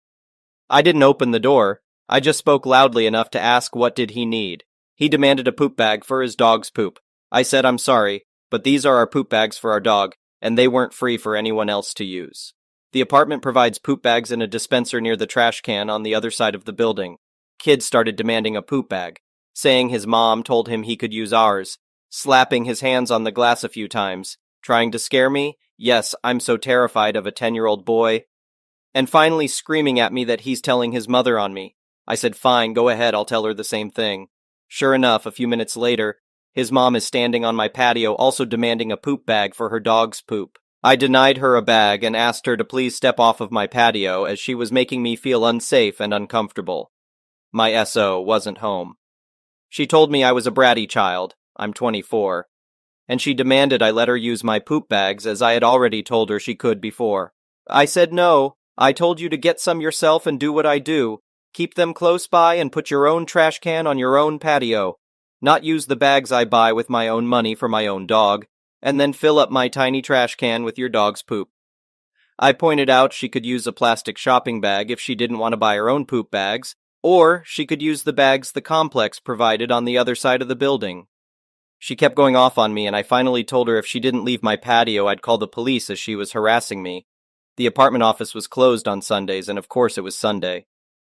I didn't open the door, I just spoke loudly enough to ask what did he need. He demanded a poop bag for his dog's poop. I said I'm sorry, but these are our poop bags for our dog, and they weren't free for anyone else to use. The apartment provides poop bags in a dispenser near the trash can on the other side of the building. Kid started demanding a poop bag, saying his mom told him he could use ours, slapping his hands on the glass a few times, trying to scare me. Yes, I'm so terrified of a 10-year-old boy. And finally screaming at me that he's telling his mother on me. I said, fine, go ahead, I'll tell her the same thing. Sure enough, a few minutes later, his mom is standing on my patio also demanding a poop bag for her dog's poop. I denied her a bag and asked her to please step off of my patio as she was making me feel unsafe and uncomfortable. My SO wasn't home. She told me I was a bratty child, I'm 24, and she demanded I let her use my poop bags as I had already told her she could before. I said no, I told you to get some yourself and do what I do. Keep them close by and put your own trash can on your own patio. Not use the bags I buy with my own money for my own dog, and then fill up my tiny trash can with your dog's poop. I pointed out she could use a plastic shopping bag if she didn't want to buy her own poop bags, or she could use the bags the complex provided on the other side of the building. She kept going off on me, and I finally told her if she didn't leave my patio, I'd call the police as she was harassing me. The apartment office was closed on Sundays, and of course it was Sunday.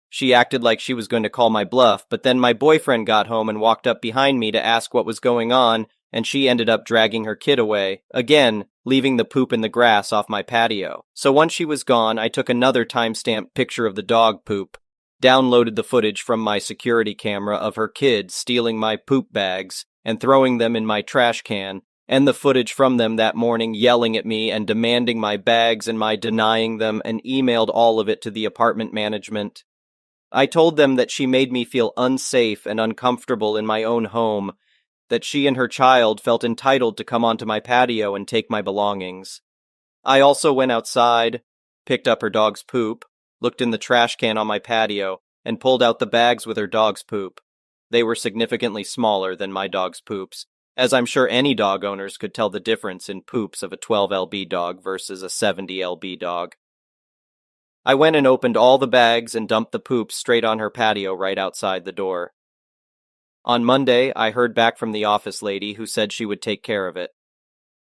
She acted like she was going to call my bluff, but then my boyfriend got home and walked up behind me to ask what was going on, and she ended up dragging her kid away, again, leaving the poop in the grass off my patio. So once she was gone, I took another time-stamped picture of the dog poop, downloaded the footage from my security camera of her kid stealing my poop bags and throwing them in my trash can, and the footage from them that morning yelling at me and demanding my bags and my denying them, and emailed all of it to the apartment management. I told them that she made me feel unsafe and uncomfortable in my own home, that she and her child felt entitled to come onto my patio and take my belongings. I also went outside, picked up her dog's poop, looked in the trash can on my patio, and pulled out the bags with her dog's poop. They were significantly smaller than my dog's poops, as I'm sure any dog owners could tell the difference in poops of a 12 lb dog versus a 70 lb dog. I went and opened all the bags and dumped the poops straight on her patio right outside the door. On Monday, I heard back from the office lady who said she would take care of it.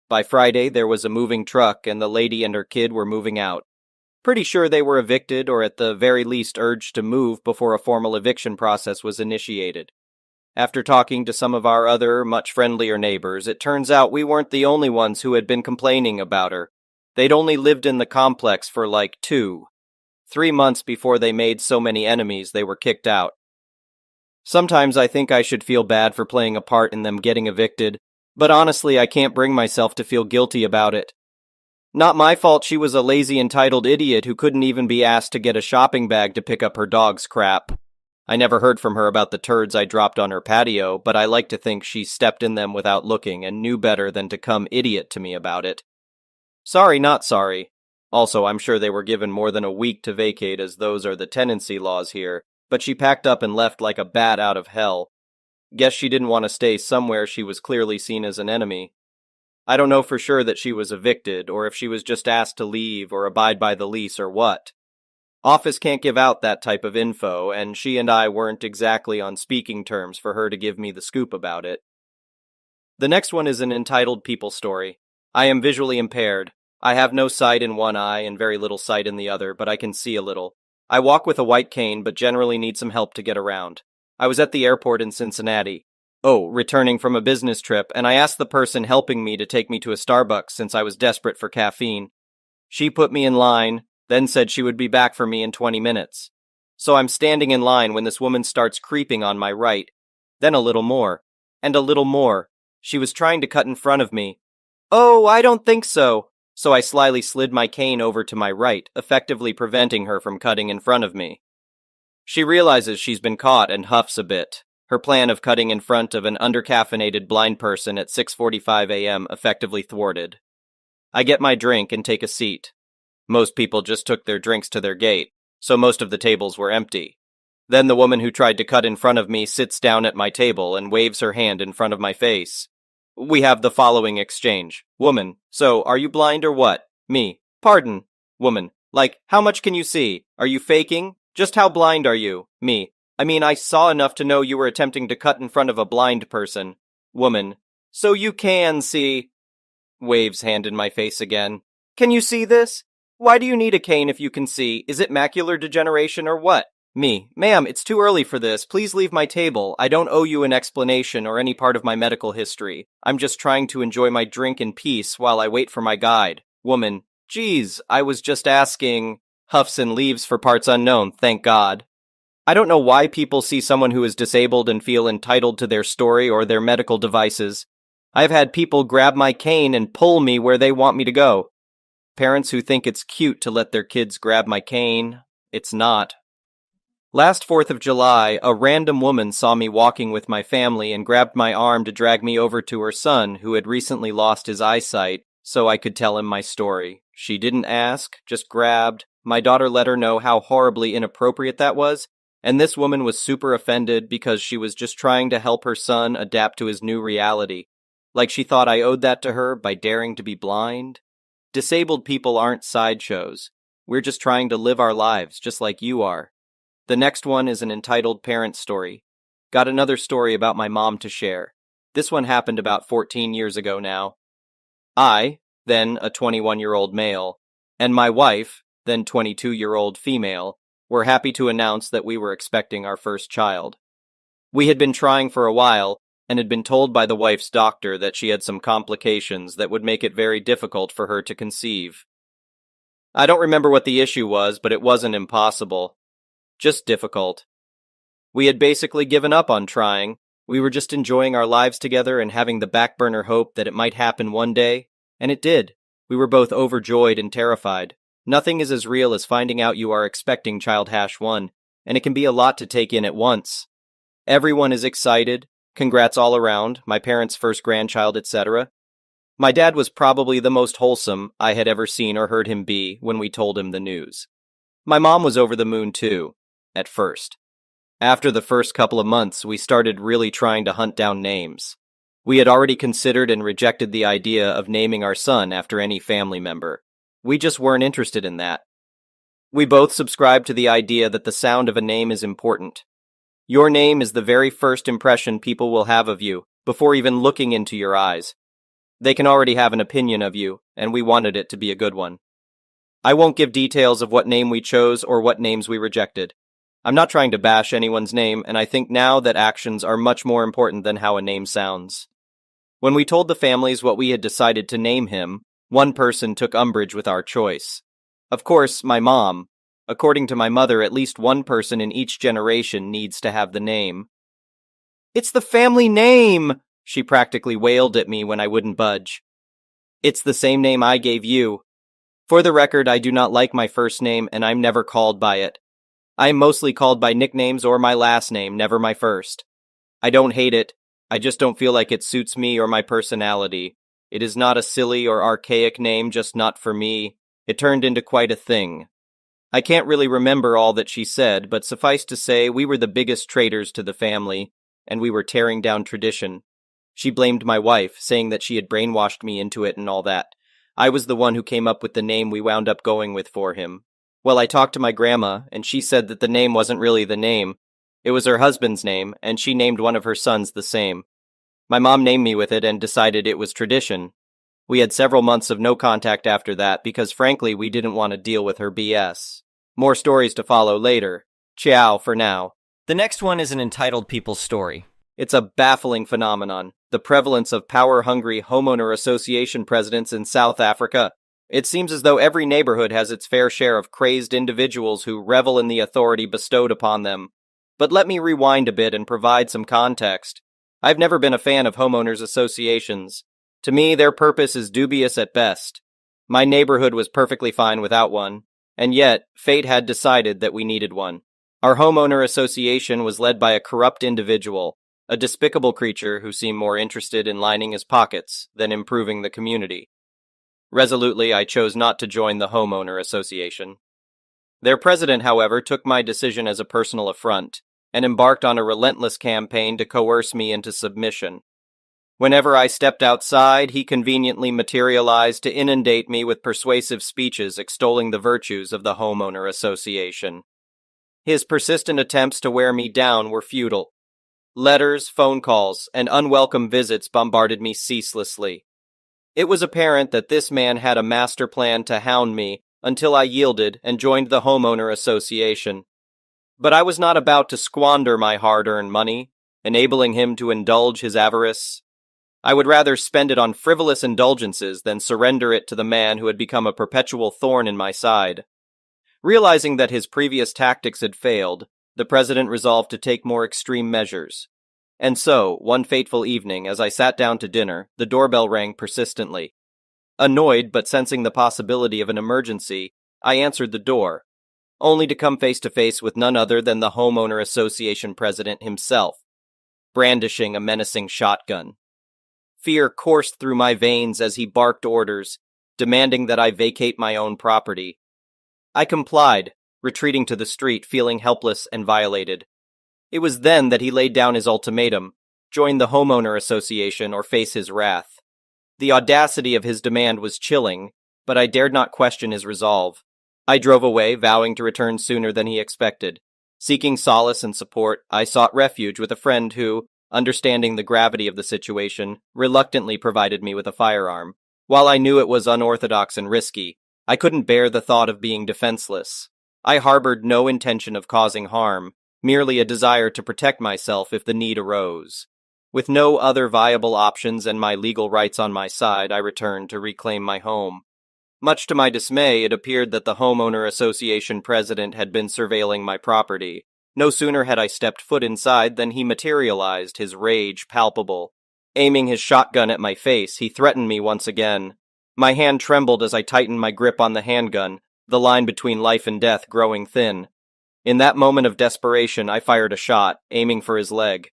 By Friday, there was a moving truck and the lady and her kid were moving out. Pretty sure they were evicted or at the very least urged to move before a formal eviction process was initiated. After talking to some of our other, much friendlier neighbors, it turns out we weren't the only ones who had been complaining about her. They'd only lived in the complex for like 3 months before they made so many enemies they were kicked out. Sometimes I think I should feel bad for playing a part in them getting evicted, but honestly I can't bring myself to feel guilty about it. Not my fault she was a lazy entitled idiot who couldn't even be asked to get a shopping bag to pick up her dog's crap. I never heard from her about the turds I dropped on her patio, but I like to think she stepped in them without looking and knew better than to come idiot to me about it. Sorry, not sorry. Also, I'm sure they were given more than a week to vacate as those are the tenancy laws here, but she packed up and left like a bat out of hell. Guess she didn't want to stay somewhere she was clearly seen as an enemy. I don't know for sure that she was evicted, or if she was just asked to leave or abide by the lease or what. Office can't give out that type of info, and she and I weren't exactly on speaking terms for her to give me the scoop about it. The next one is an entitled people story. I am visually impaired. I have no sight in one eye and very little sight in the other, but I can see a little. I walk with a white cane, but generally need some help to get around. I was at the airport in Cincinnati. Returning from a business trip, and I asked the person helping me to take me to a Starbucks since I was desperate for caffeine. She put me in line, then said she would be back for me in 20 minutes. So I'm standing in line when this woman starts creeping on my right, then a little more, and a little more. She was trying to cut in front of me. Oh, I don't think so. So I slyly slid my cane over to my right, effectively preventing her from cutting in front of me. She realizes she's been caught and huffs a bit. Her plan of cutting in front of an undercaffeinated blind person at 6:45 a.m. effectively thwarted. I get my drink and take a seat. Most people just took their drinks to their gate, so most of the tables were empty. Then the woman who tried to cut in front of me sits down at my table and waves her hand in front of my face. We have the following exchange. Woman: so, are you blind or what? Me: pardon. Woman: like, how much can you see? Are you faking? Just how blind are you? Me: I mean, I saw enough to know you were attempting to cut in front of a blind person. Woman: so you can see. Waves hand in my face again. Can you see this? Why do you need a cane if you can see? Is it macular degeneration or what? Me: ma'am, it's too early for this. Please leave my table. I don't owe you an explanation or any part of my medical history. I'm just trying to enjoy my drink in peace while I wait for my guide. Woman: geez, I was just asking. Huffs and leaves for parts unknown, thank God. I don't know why people see someone who is disabled and feel entitled to their story or their medical devices. I've had people grab my cane and pull me where they want me to go. Parents who think it's cute to let their kids grab my cane, it's not. Last 4th of July, a random woman saw me walking with my family and grabbed my arm to drag me over to her son, who had recently lost his eyesight, so I could tell him my story. She didn't ask, just grabbed. My daughter let her know how horribly inappropriate that was, and this woman was super offended because she was just trying to help her son adapt to his new reality. Like she thought I owed that to her by daring to be blind. Disabled people aren't sideshows. We're just trying to live our lives, just like you are. The next one is an entitled parent story. Got another story about my mom to share. This one happened about 14 years ago now. I, then a 21-year-old male, and my wife, then 22-year-old female, were happy to announce that we were expecting our first child. We had been trying for a while, and had been told by the wife's doctor that she had some complications that would make it very difficult for her to conceive. I don't remember what the issue was, but it wasn't impossible. Just difficult. We had basically given up on trying. We were just enjoying our lives together and having the backburner hope that it might happen one day, and it did. We were both overjoyed and terrified. Nothing is as real as finding out you are expecting child -1, and it can be a lot to take in at once. Everyone is excited. Congrats all around, my parents' first grandchild, etc. My dad was probably the most wholesome I had ever seen or heard him be when we told him the news. My mom was over the moon too, at first. After the first couple of months, we started really trying to hunt down names. We had already considered and rejected the idea of naming our son after any family member. We just weren't interested in that. We both subscribed to the idea that the sound of a name is important. Your name is the very first impression people will have of you, before even looking into your eyes. They can already have an opinion of you, and we wanted it to be a good one. I won't give details of what name we chose or what names we rejected. I'm not trying to bash anyone's name, and I think now that actions are much more important than how a name sounds. When we told the families what we had decided to name him, one person took umbrage with our choice. Of course, my mom. According to my mother, at least one person in each generation needs to have the name. "It's the family name!" she practically wailed at me when I wouldn't budge. "It's the same name I gave you. For the record, I do not like my first name, and I'm never called by it. I am mostly called by nicknames or my last name, never my first. I don't hate it, I just don't feel like it suits me or my personality. It is not a silly or archaic name, just not for me. It turned into quite a thing." I can't really remember all that she said, but suffice to say, we were the biggest traitors to the family, and we were tearing down tradition. She blamed my wife, saying that she had brainwashed me into it and all that. I was the one who came up with the name we wound up going with for him. Well, I talked to my grandma, and she said that the name wasn't really the name. It was her husband's name, and she named one of her sons the same. My mom named me with it and decided it was tradition. We had several months of no contact after that because frankly we didn't want to deal with her BS. More stories to follow later. Ciao for now. The next one is an entitled people story. It's a baffling phenomenon, the prevalence of power-hungry homeowner association presidents in South Africa. It seems as though every neighborhood has its fair share of crazed individuals who revel in the authority bestowed upon them. But let me rewind a bit and provide some context. I've never been a fan of homeowners associations. To me, their purpose is dubious at best. My neighborhood was perfectly fine without one, and yet, fate had decided that we needed one. Our homeowner association was led by a corrupt individual, a despicable creature who seemed more interested in lining his pockets than improving the community. Resolutely, I chose not to join the homeowner association. Their president, however, took my decision as a personal affront, and embarked on a relentless campaign to coerce me into submission. Whenever I stepped outside, he conveniently materialized to inundate me with persuasive speeches extolling the virtues of the homeowner association. His persistent attempts to wear me down were futile. Letters, phone calls, and unwelcome visits bombarded me ceaselessly. It was apparent that this man had a master plan to hound me until I yielded and joined the homeowner association. But I was not about to squander my hard-earned money, enabling him to indulge his avarice. I would rather spend it on frivolous indulgences than surrender it to the man who had become a perpetual thorn in my side. Realizing that his previous tactics had failed, the president resolved to take more extreme measures. And so, one fateful evening, as I sat down to dinner, the doorbell rang persistently. Annoyed, but sensing the possibility of an emergency, I answered the door, only to come face to face with none other than the homeowner association president himself, brandishing a menacing shotgun. Fear coursed through my veins as he barked orders, demanding that I vacate my own property. I complied, retreating to the street, feeling helpless and violated. It was then that he laid down his ultimatum: join the homeowner association or face his wrath. The audacity of his demand was chilling, but I dared not question his resolve. I drove away, vowing to return sooner than he expected. Seeking solace and support, I sought refuge with a friend who, understanding the gravity of the situation, reluctantly provided me with a firearm. While I knew it was unorthodox and risky, I couldn't bear the thought of being defenseless. I harbored no intention of causing harm, merely a desire to protect myself if the need arose. With no other viable options and my legal rights on my side, I returned to reclaim my home. Much to my dismay, it appeared that the homeowner association president had been surveilling my property. No sooner had I stepped foot inside than he materialized, his rage palpable. Aiming his shotgun at my face, he threatened me once again. My hand trembled as I tightened my grip on the handgun, the line between life and death growing thin. In that moment of desperation, I fired a shot, aiming for his leg.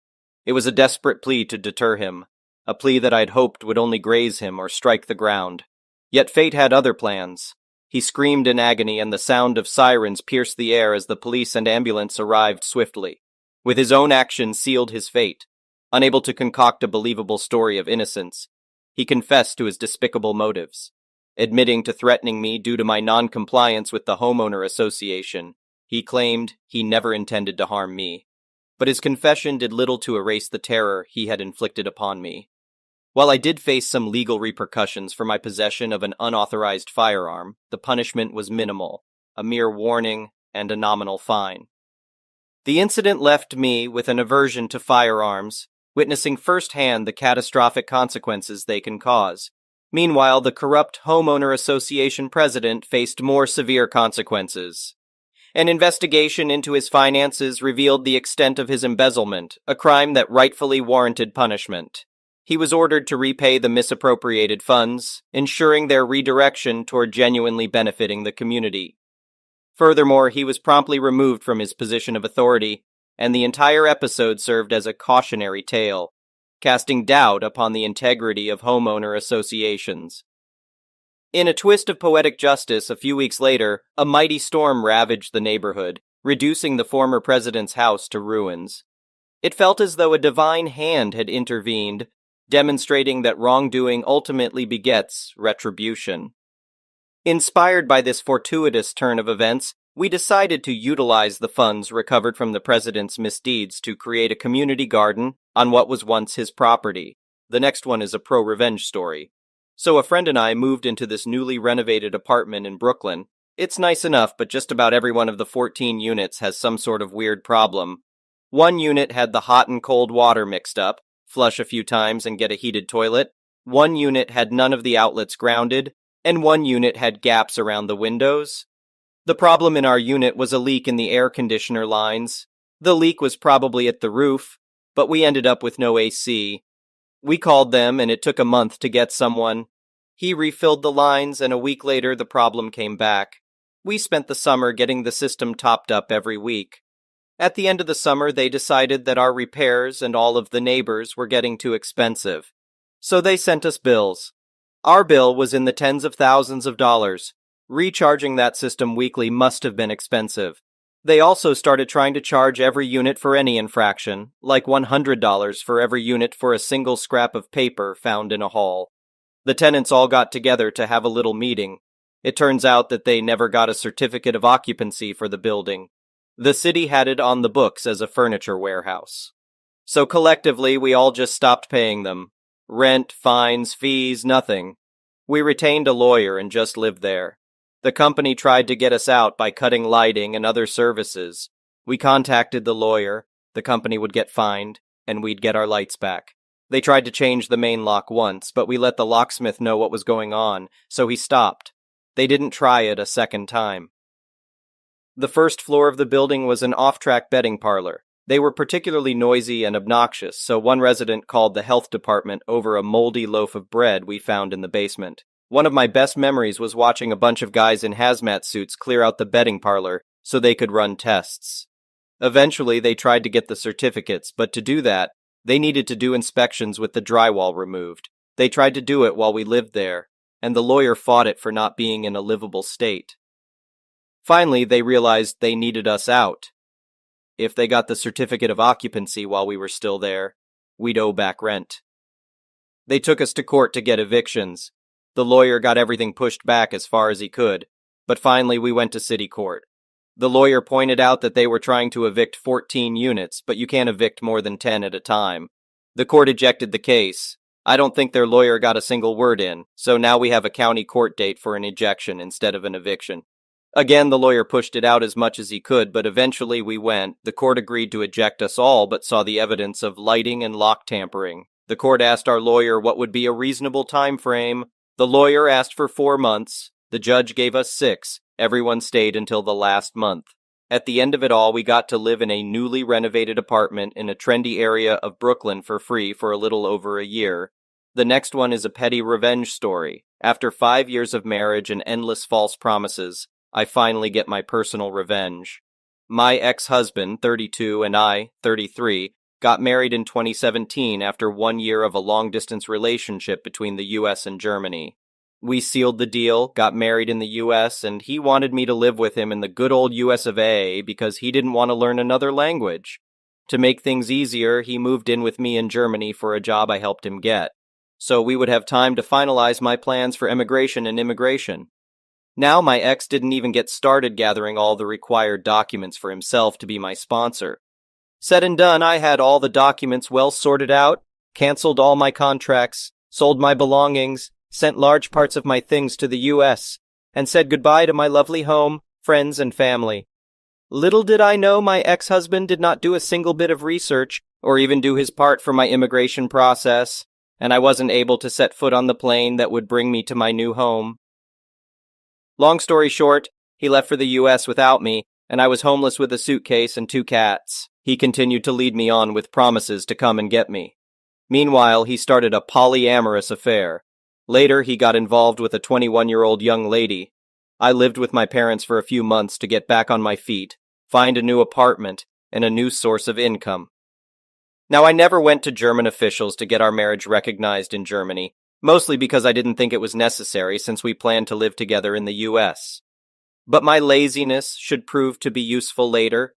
It was a desperate plea to deter him, a plea that I'd hoped would only graze him or strike the ground. Yet fate had other plans. He screamed in agony, and the sound of sirens pierced the air as the police and ambulance arrived swiftly. With his own action sealed his fate. Unable to concoct a believable story of innocence, he confessed to his despicable motives. Admitting to threatening me due to my non-compliance with the homeowner association, he claimed he never intended to harm me. But his confession did little to erase the terror he had inflicted upon me. While I did face some legal repercussions for my possession of an unauthorized firearm, the punishment was minimal, a mere warning and a nominal fine. The incident left me with an aversion to firearms, witnessing firsthand the catastrophic consequences they can cause. Meanwhile, the corrupt homeowner association president faced more severe consequences. An investigation into his finances revealed the extent of his embezzlement, a crime that rightfully warranted punishment. He was ordered to repay the misappropriated funds, ensuring their redirection toward genuinely benefiting the community. Furthermore, he was promptly removed from his position of authority, and the entire episode served as a cautionary tale, casting doubt upon the integrity of homeowner associations. In a twist of poetic justice, a few weeks later, a mighty storm ravaged the neighborhood, reducing the former president's house to ruins. It felt as though a divine hand had intervened, demonstrating that wrongdoing ultimately begets retribution. Inspired by this fortuitous turn of events, we decided to utilize the funds recovered from the president's misdeeds to create a community garden on what was once his property. The next one is a pro-revenge story. So a friend and I moved into this newly renovated apartment in Brooklyn. It's nice enough, but just about every one of the 14 units has some sort of weird problem. One unit had the hot and cold water mixed up, flush a few times and get a heated toilet. One unit had none of the outlets grounded, and one unit had gaps around the windows. The problem in our unit was a leak in the air conditioner lines. The leak was probably at the roof, but we ended up with no AC. We called them, and it took a month to get someone. He refilled the lines, and a week later the problem came back. We spent the summer getting the system topped up every week. At the end of the summer, they decided that our repairs and all of the neighbors were getting too expensive. So they sent us bills. Our bill was in the tens of thousands of dollars. Recharging that system weekly must have been expensive. They also started trying to charge every unit for any infraction, like $100 for every unit for a single scrap of paper found in a hall. The tenants all got together to have a little meeting. It turns out that they never got a certificate of occupancy for the building. The city had it on the books as a furniture warehouse. So collectively, we all just stopped paying them. Rent, fines, fees, nothing. We retained a lawyer and just lived there. The company tried to get us out by cutting lighting and other services. We contacted the lawyer, the company would get fined, and we'd get our lights back. They tried to change the main lock once, but we let the locksmith know what was going on, so he stopped. They didn't try it a second time. The first floor of the building was an off-track betting parlor. They were particularly noisy and obnoxious, so one resident called the health department over a moldy loaf of bread we found in the basement. One of my best memories was watching a bunch of guys in hazmat suits clear out the betting parlor so they could run tests. Eventually, they tried to get the certificates, but to do that, they needed to do inspections with the drywall removed. They tried to do it while we lived there, and the lawyer fought it for not being in a livable state. Finally, they realized they needed us out. If they got the certificate of occupancy while we were still there, we'd owe back rent. They took us to court to get evictions. The lawyer got everything pushed back as far as he could, but finally we went to city court. The lawyer pointed out that they were trying to evict 14 units, but you can't evict more than 10 at a time. The court ejected the case. I don't think their lawyer got a single word in, so now we have a county court date for an ejection instead of an eviction. Again, the lawyer pushed it out as much as he could, but eventually we went. The court agreed to eject us all, but saw the evidence of lighting and lock tampering. The court asked our lawyer what would be a reasonable time frame. The lawyer asked for 4 months. The judge gave us 6. Everyone stayed until the last month. At the end of it all, we got to live in a newly renovated apartment in a trendy area of Brooklyn for free for a little over a year. The next one is a petty revenge story. After 5 years of marriage and endless false promises, I finally get my personal revenge. My ex-husband, 32, and I, 33, got married in 2017 after 1 year of a long-distance relationship between the US and Germany. We sealed the deal, got married in the US, and he wanted me to live with him in the good old US of A because he didn't want to learn another language. To make things easier, he moved in with me in Germany for a job I helped him get, so we would have time to finalize my plans for emigration and immigration. Now my ex didn't even get started gathering all the required documents for himself to be my sponsor. Said and done, I had all the documents well sorted out, canceled all my contracts, sold my belongings, sent large parts of my things to the U.S., and said goodbye to my lovely home, friends, and family. Little did I know my ex-husband did not do a single bit of research or even do his part for my immigration process, and I wasn't able to set foot on the plane that would bring me to my new home. Long story short, he left for the U.S. without me, and I was homeless with a suitcase and 2 cats. He continued to lead me on with promises to come and get me. Meanwhile, he started a polyamorous affair. Later, he got involved with a 21-year-old young lady. I lived with my parents for a few months to get back on my feet, find a new apartment, and a new source of income. Now, I never went to German officials to get our marriage recognized in Germany, mostly because I didn't think it was necessary since we planned to live together in the U.S. But my laziness should prove to be useful later.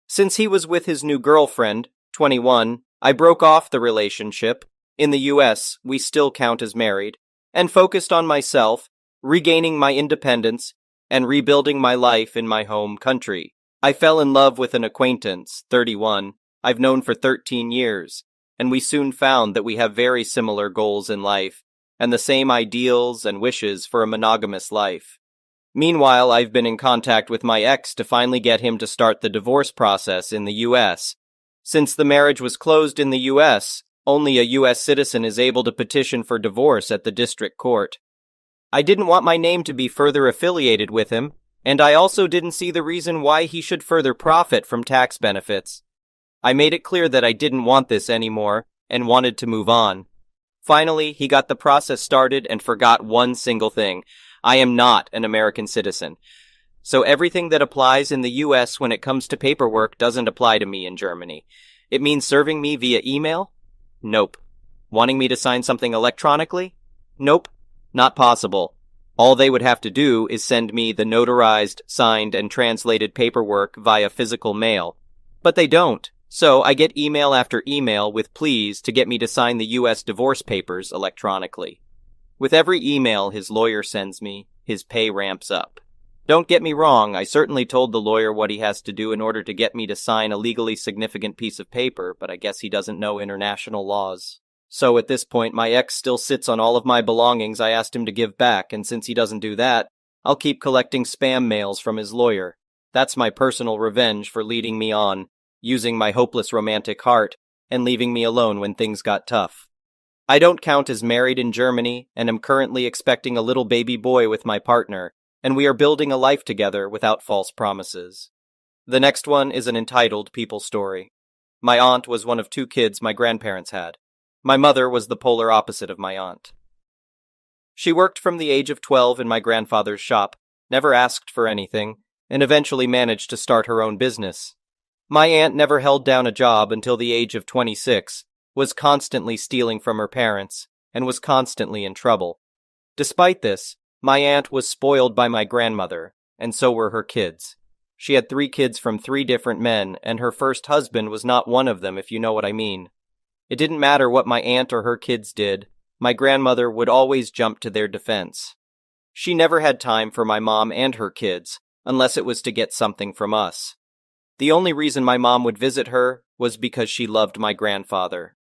Since he was with his new girlfriend, 21, I broke off the relationship. In the U.S., we still count as married, and focused on myself, regaining my independence, and rebuilding my life in my home country. I fell in love with an acquaintance, 31, I've known for 13 years, and we soon found that we have very similar goals in life, and the same ideals and wishes for a monogamous life. Meanwhile, I've been in contact with my ex to finally get him to start the divorce process in the U.S. Since the marriage was closed in the U.S., only a U.S. citizen is able to petition for divorce at the district court. I didn't want my name to be further affiliated with him, and I also didn't see the reason why he should further profit from tax benefits. I made it clear that I didn't want this anymore and wanted to move on. Finally, he got the process started and forgot one single thing. I am not an American citizen. So everything that applies in the U.S. when it comes to paperwork doesn't apply to me in Germany. It means serving me via email? Nope. Wanting me to sign something electronically? Nope. Not possible. All they would have to do is send me the notarized, signed, and translated paperwork via physical mail. But they don't. So I get email after email with pleas to get me to sign the U.S. divorce papers electronically. With every email his lawyer sends me, his pay ramps up. Don't get me wrong, I certainly told the lawyer what he has to do in order to get me to sign a legally significant piece of paper, but I guess he doesn't know international laws. So at this point, my ex still sits on all of my belongings I asked him to give back, and since he doesn't do that, I'll keep collecting spam mails from his lawyer. That's my personal revenge for leading me on, using my hopeless romantic heart, and leaving me alone when things got tough. I don't count as married in Germany, and am currently expecting a little baby boy with my partner, and we are building a life together without false promises. The next one is an entitled people story. My aunt was one of 2 kids my grandparents had. My mother was the polar opposite of my aunt. She worked from the age of 12 in my grandfather's shop, never asked for anything, and eventually managed to start her own business. My aunt never held down a job until the age of 26, was constantly stealing from her parents, and was constantly in trouble. Despite this, my aunt was spoiled by my grandmother, and so were her kids. She had 3 kids from 3 different men, and her first husband was not one of them, if you know what I mean. It didn't matter what my aunt or her kids did, my grandmother would always jump to their defense. She never had time for my mom and her kids, unless it was to get something from us. The only reason my mom would visit her was because she loved my grandfather.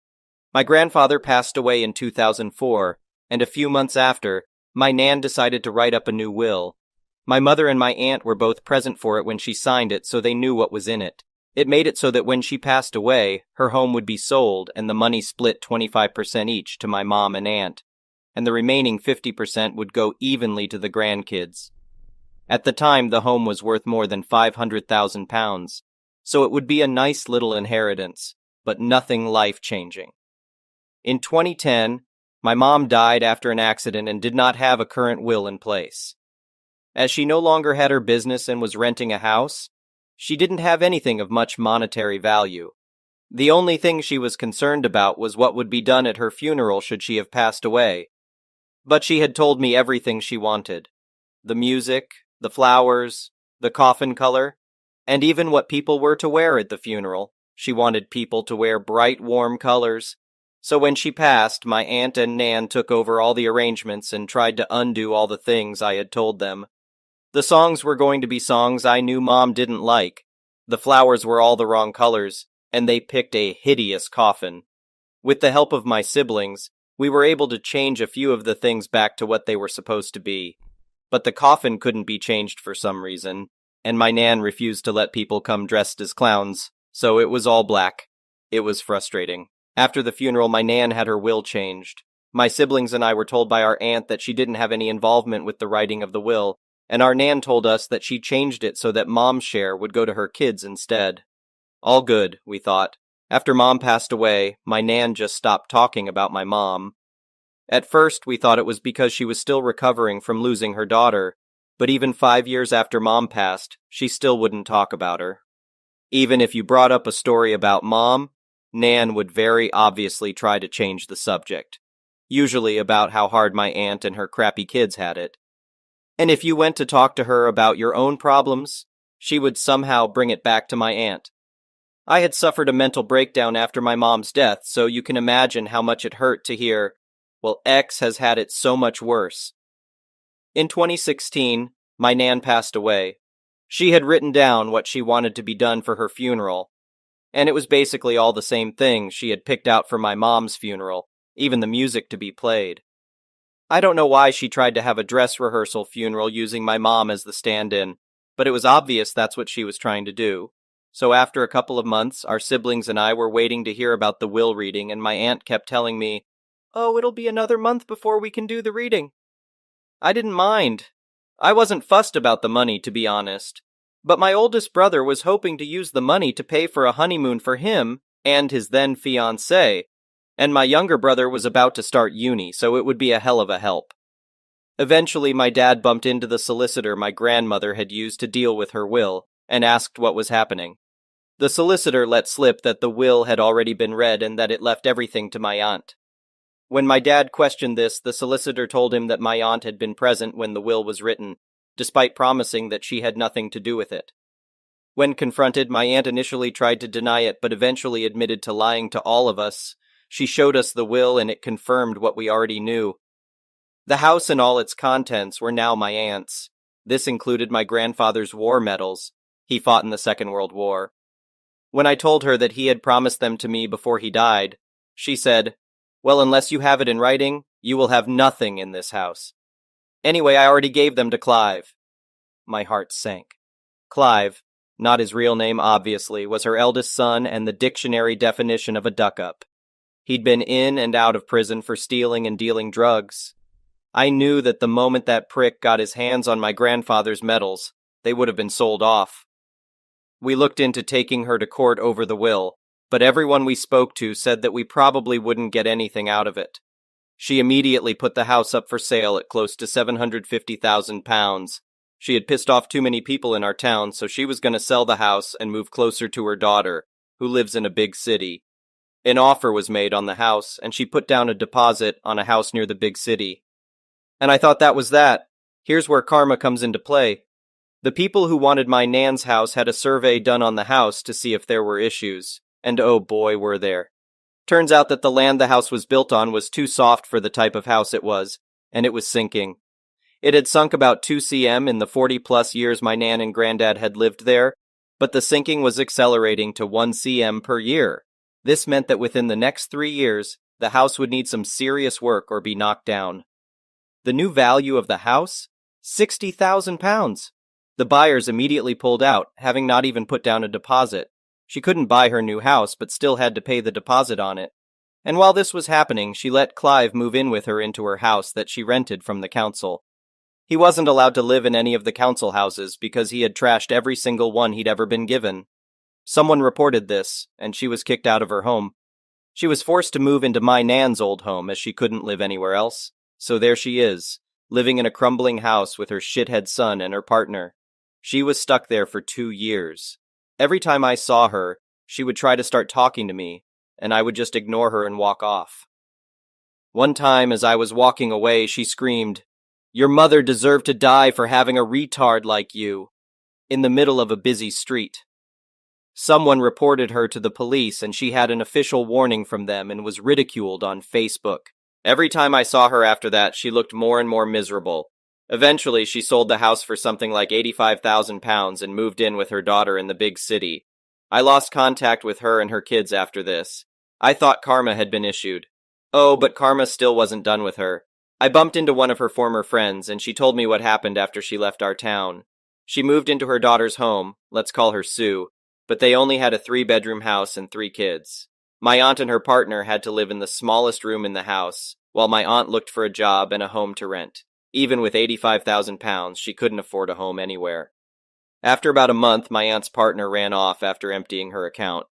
My grandfather passed away in 2004, and a few months after, my nan decided to write up a new will. My mother and my aunt were both present for it when she signed it, so they knew what was in it. It made it so that when she passed away, her home would be sold and the money split 25% each to my mom and aunt, and the remaining 50% would go evenly to the grandkids. At the time, the home was worth more than £500,000, so it would be a nice little inheritance, but nothing life-changing. In 2010, my mom died after an accident and did not have a current will in place. As she no longer had her business and was renting a house, she didn't have anything of much monetary value. The only thing she was concerned about was what would be done at her funeral should she have passed away. But she had told me everything she wanted. The music, the flowers, the coffin color, and even what people were to wear at the funeral. She wanted people to wear bright, warm colors. So when she passed, my aunt and Nan took over all the arrangements and tried to undo all the things I had told them. The songs were going to be songs I knew Mom didn't like. The flowers were all the wrong colors, and they picked a hideous coffin. With the help of my siblings, we were able to change a few of the things back to what they were supposed to be. But the coffin couldn't be changed for some reason, and my Nan refused to let people come dressed as clowns, so it was all black. It was frustrating. After the funeral, my Nan had her will changed. My siblings and I were told by our aunt that she didn't have any involvement with the writing of the will, and our Nan told us that she changed it so that Mom's share would go to her kids instead. All good, we thought. After Mom passed away, my Nan just stopped talking about my mom. At first, we thought it was because she was still recovering from losing her daughter, but even 5 years after Mom passed, she still wouldn't talk about her. Even if you brought up a story about Mom, Nan would very obviously try to change the subject, usually about how hard my aunt and her crappy kids had it. And if you went to talk to her about your own problems, she would somehow bring it back to my aunt. I had suffered a mental breakdown after my mom's death, so you can imagine how much it hurt to hear, well, X has had it so much worse. In 2016, my Nan passed away. She had written down what she wanted to be done for her funeral, and it was basically all the same thing she had picked out for my mom's funeral, even the music to be played. I don't know why she tried to have a dress rehearsal funeral using my mom as the stand-in, but it was obvious that's what she was trying to do. So after a couple of months, our siblings and I were waiting to hear about the will reading, and my aunt kept telling me, "Oh, it'll be another month before we can do the reading." I didn't mind. I wasn't fussed about the money, to be honest. But my oldest brother was hoping to use the money to pay for a honeymoon for him and his then-fiancée, and my younger brother was about to start uni, so it would be a hell of a help. Eventually, my dad bumped into the solicitor my grandmother had used to deal with her will, and asked what was happening. The solicitor let slip that the will had already been read and that it left everything to my aunt. When my dad questioned this, the solicitor told him that my aunt had been present when the will was written, despite promising that she had nothing to do with it. When confronted, my aunt initially tried to deny it, but eventually admitted to lying to all of us. She showed us the will, and it confirmed what we already knew. The house and all its contents were now my aunt's. This included my grandfather's war medals. He fought in the Second World War. When I told her that he had promised them to me before he died, she said, "Well, unless you have it in writing, you will have nothing in this house. Anyway, I already gave them to Clive." My heart sank. Clive, not his real name obviously, was her eldest son and the dictionary definition of a duck-up. He'd been in and out of prison for stealing and dealing drugs. I knew that the moment that prick got his hands on my grandfather's medals, they would have been sold off. We looked into taking her to court over the will, but everyone we spoke to said that we probably wouldn't get anything out of it. She immediately put the house up for sale at close to £750,000. She had pissed off too many people in our town, so she was going to sell the house and move closer to her daughter, who lives in a big city. An offer was made on the house, and she put down a deposit on a house near the big city. And I thought that was that. Here's where karma comes into play. The people who wanted my Nan's house had a survey done on the house to see if there were issues, and oh boy were there. Turns out that the land the house was built on was too soft for the type of house it was, and it was sinking. It had sunk about 2 cm in the 40-plus years my Nan and Granddad had lived there, but the sinking was accelerating to 1 cm per year. This meant that within the next 3 years, the house would need some serious work or be knocked down. The new value of the house? £60,000. The buyers immediately pulled out, having not even put down a deposit. She couldn't buy her new house, but still had to pay the deposit on it. And while this was happening, she let Clive move in with her into her house that she rented from the council. He wasn't allowed to live in any of the council houses because he had trashed every single one he'd ever been given. Someone reported this, and she was kicked out of her home. She was forced to move into my Nan's old home as she couldn't live anywhere else. So there she is, living in a crumbling house with her shithead son and her partner. She was stuck there for 2 years. Every time I saw her, she would try to start talking to me, and I would just ignore her and walk off. One time, as I was walking away, she screamed, "Your mother deserved to die for having a retard like you," in the middle of a busy street. Someone reported her to the police and she had an official warning from them and was ridiculed on Facebook. Every time I saw her after that, she looked more and more miserable. Eventually, she sold the house for something like £85,000 and moved in with her daughter in the big city. I lost contact with her and her kids after this. I thought karma had been issued. Oh, but karma still wasn't done with her. I bumped into one of her former friends, and she told me what happened after she left our town. She moved into her daughter's home, let's call her Sue, but they only had a 3-bedroom house and 3 kids. My aunt and her partner had to live in the smallest room in the house, while my aunt looked for a job and a home to rent. Even with £85,000, she couldn't afford a home anywhere. After about a month, my aunt's partner ran off after emptying her account.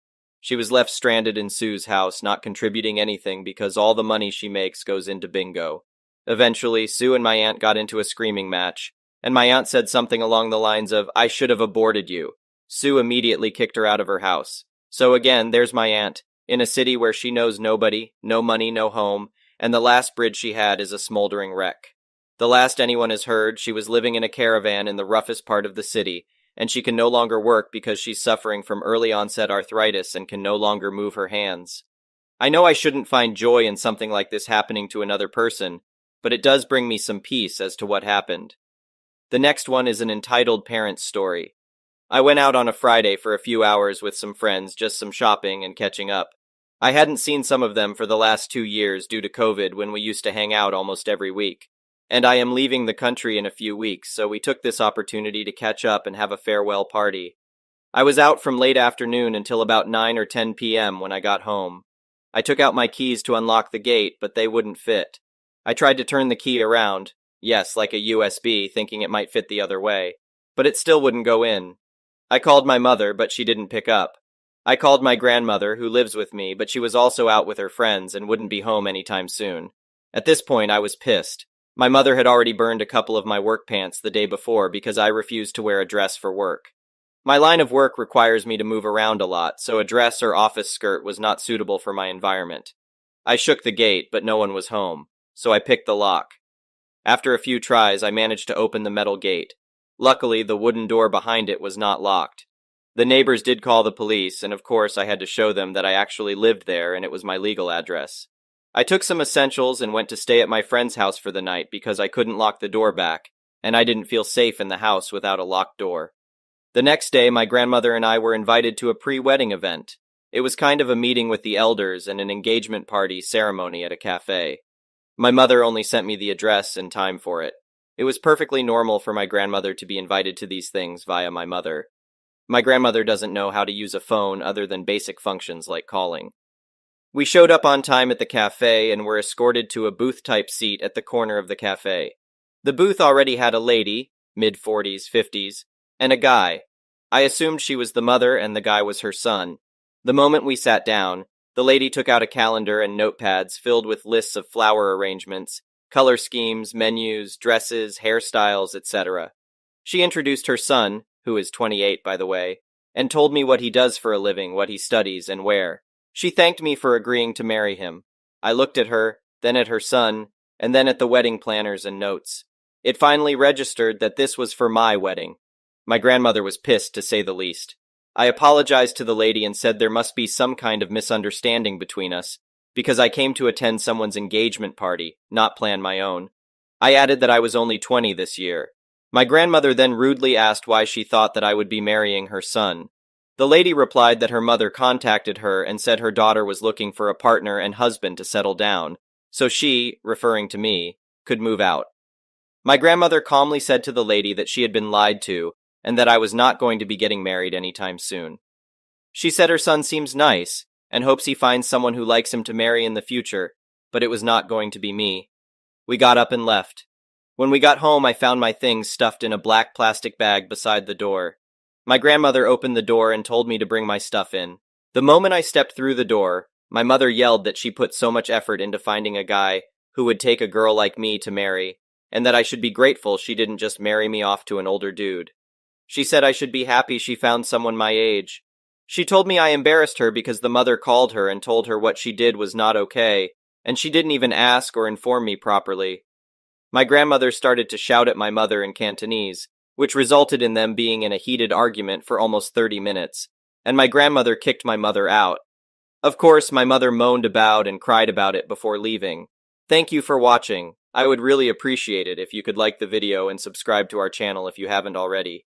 She was left stranded in Sue's house, not contributing anything because all the money she makes goes into bingo. Eventually, Sue and my aunt got into a screaming match, and my aunt said something along the lines of, "I should have aborted you." Sue immediately kicked her out of her house. So again, there's my aunt, in a city where she knows nobody, no money, no home, and the last bridge she had is a smoldering wreck. The last anyone has heard, she was living in a caravan in the roughest part of the city, and she can no longer work because she's suffering from early onset arthritis and can no longer move her hands. I know I shouldn't find joy in something like this happening to another person, but it does bring me some peace as to what happened. The next one is an entitled parents story. I went out on a Friday for a few hours with some friends, just some shopping and catching up. I hadn't seen some of them for the last 2 years due to COVID when we used to hang out almost every week. And I am leaving the country in a few weeks, so we took this opportunity to catch up and have a farewell party. I was out from late afternoon until about 9 or 10 p.m. when I got home. I took out my keys to unlock the gate, but they wouldn't fit. I tried to turn the key around, yes, like a USB, thinking it might fit the other way, but it still wouldn't go in. I called my mother, but she didn't pick up. I called my grandmother, who lives with me, but she was also out with her friends and wouldn't be home anytime soon. At this point, I was pissed. My mother had already burned a couple of my work pants the day before because I refused to wear a dress for work. My line of work requires me to move around a lot, so a dress or office skirt was not suitable for my environment. I shook the gate, but no one was home, so I picked the lock. After a few tries, I managed to open the metal gate. Luckily, the wooden door behind it was not locked. The neighbors did call the police, and of course I had to show them that I actually lived there and it was my legal address. I took some essentials and went to stay at my friend's house for the night because I couldn't lock the door back, and I didn't feel safe in the house without a locked door. The next day, my grandmother and I were invited to a pre-wedding event. It was kind of a meeting with the elders and an engagement party ceremony at a cafe. My mother only sent me the address and time for it. It was perfectly normal for my grandmother to be invited to these things via my mother. My grandmother doesn't know how to use a phone other than basic functions like calling. We showed up on time at the cafe and were escorted to a booth-type seat at the corner of the cafe. The booth already had a lady, mid-40s, 50s, and a guy. I assumed she was the mother and the guy was her son. The moment we sat down, the lady took out a calendar and notepads filled with lists of flower arrangements, color schemes, menus, dresses, hairstyles, etc. She introduced her son, who is 28 by the way, and told me what he does for a living, what he studies, and where. She thanked me for agreeing to marry him. I looked at her, then at her son, and then at the wedding planners and notes. It finally registered that this was for my wedding. My grandmother was pissed, to say the least. I apologized to the lady and said there must be some kind of misunderstanding between us, because I came to attend someone's engagement party, not plan my own. I added that I was only 20 this year. My grandmother then rudely asked why she thought that I would be marrying her son. The lady replied that her mother contacted her and said her daughter was looking for a partner and husband to settle down, so she, referring to me, could move out. My grandmother calmly said to the lady that she had been lied to and that I was not going to be getting married anytime soon. She said her son seems nice and hopes he finds someone who likes him to marry in the future, but it was not going to be me. We got up and left. When we got home, I found my things stuffed in a black plastic bag beside the door. My grandmother opened the door and told me to bring my stuff in. The moment I stepped through the door, my mother yelled that she put so much effort into finding a guy who would take a girl like me to marry, and that I should be grateful she didn't just marry me off to an older dude. She said I should be happy she found someone my age. She told me I embarrassed her because the mother called her and told her what she did was not okay, and she didn't even ask or inform me properly. My grandmother started to shout at my mother in Cantonese, which resulted in them being in a heated argument for almost 30 minutes. and my grandmother kicked my mother out. Of course, my mother moaned about and cried about it before leaving. Thank you for watching. I would really appreciate it if you could like the video and subscribe to our channel if you haven't already.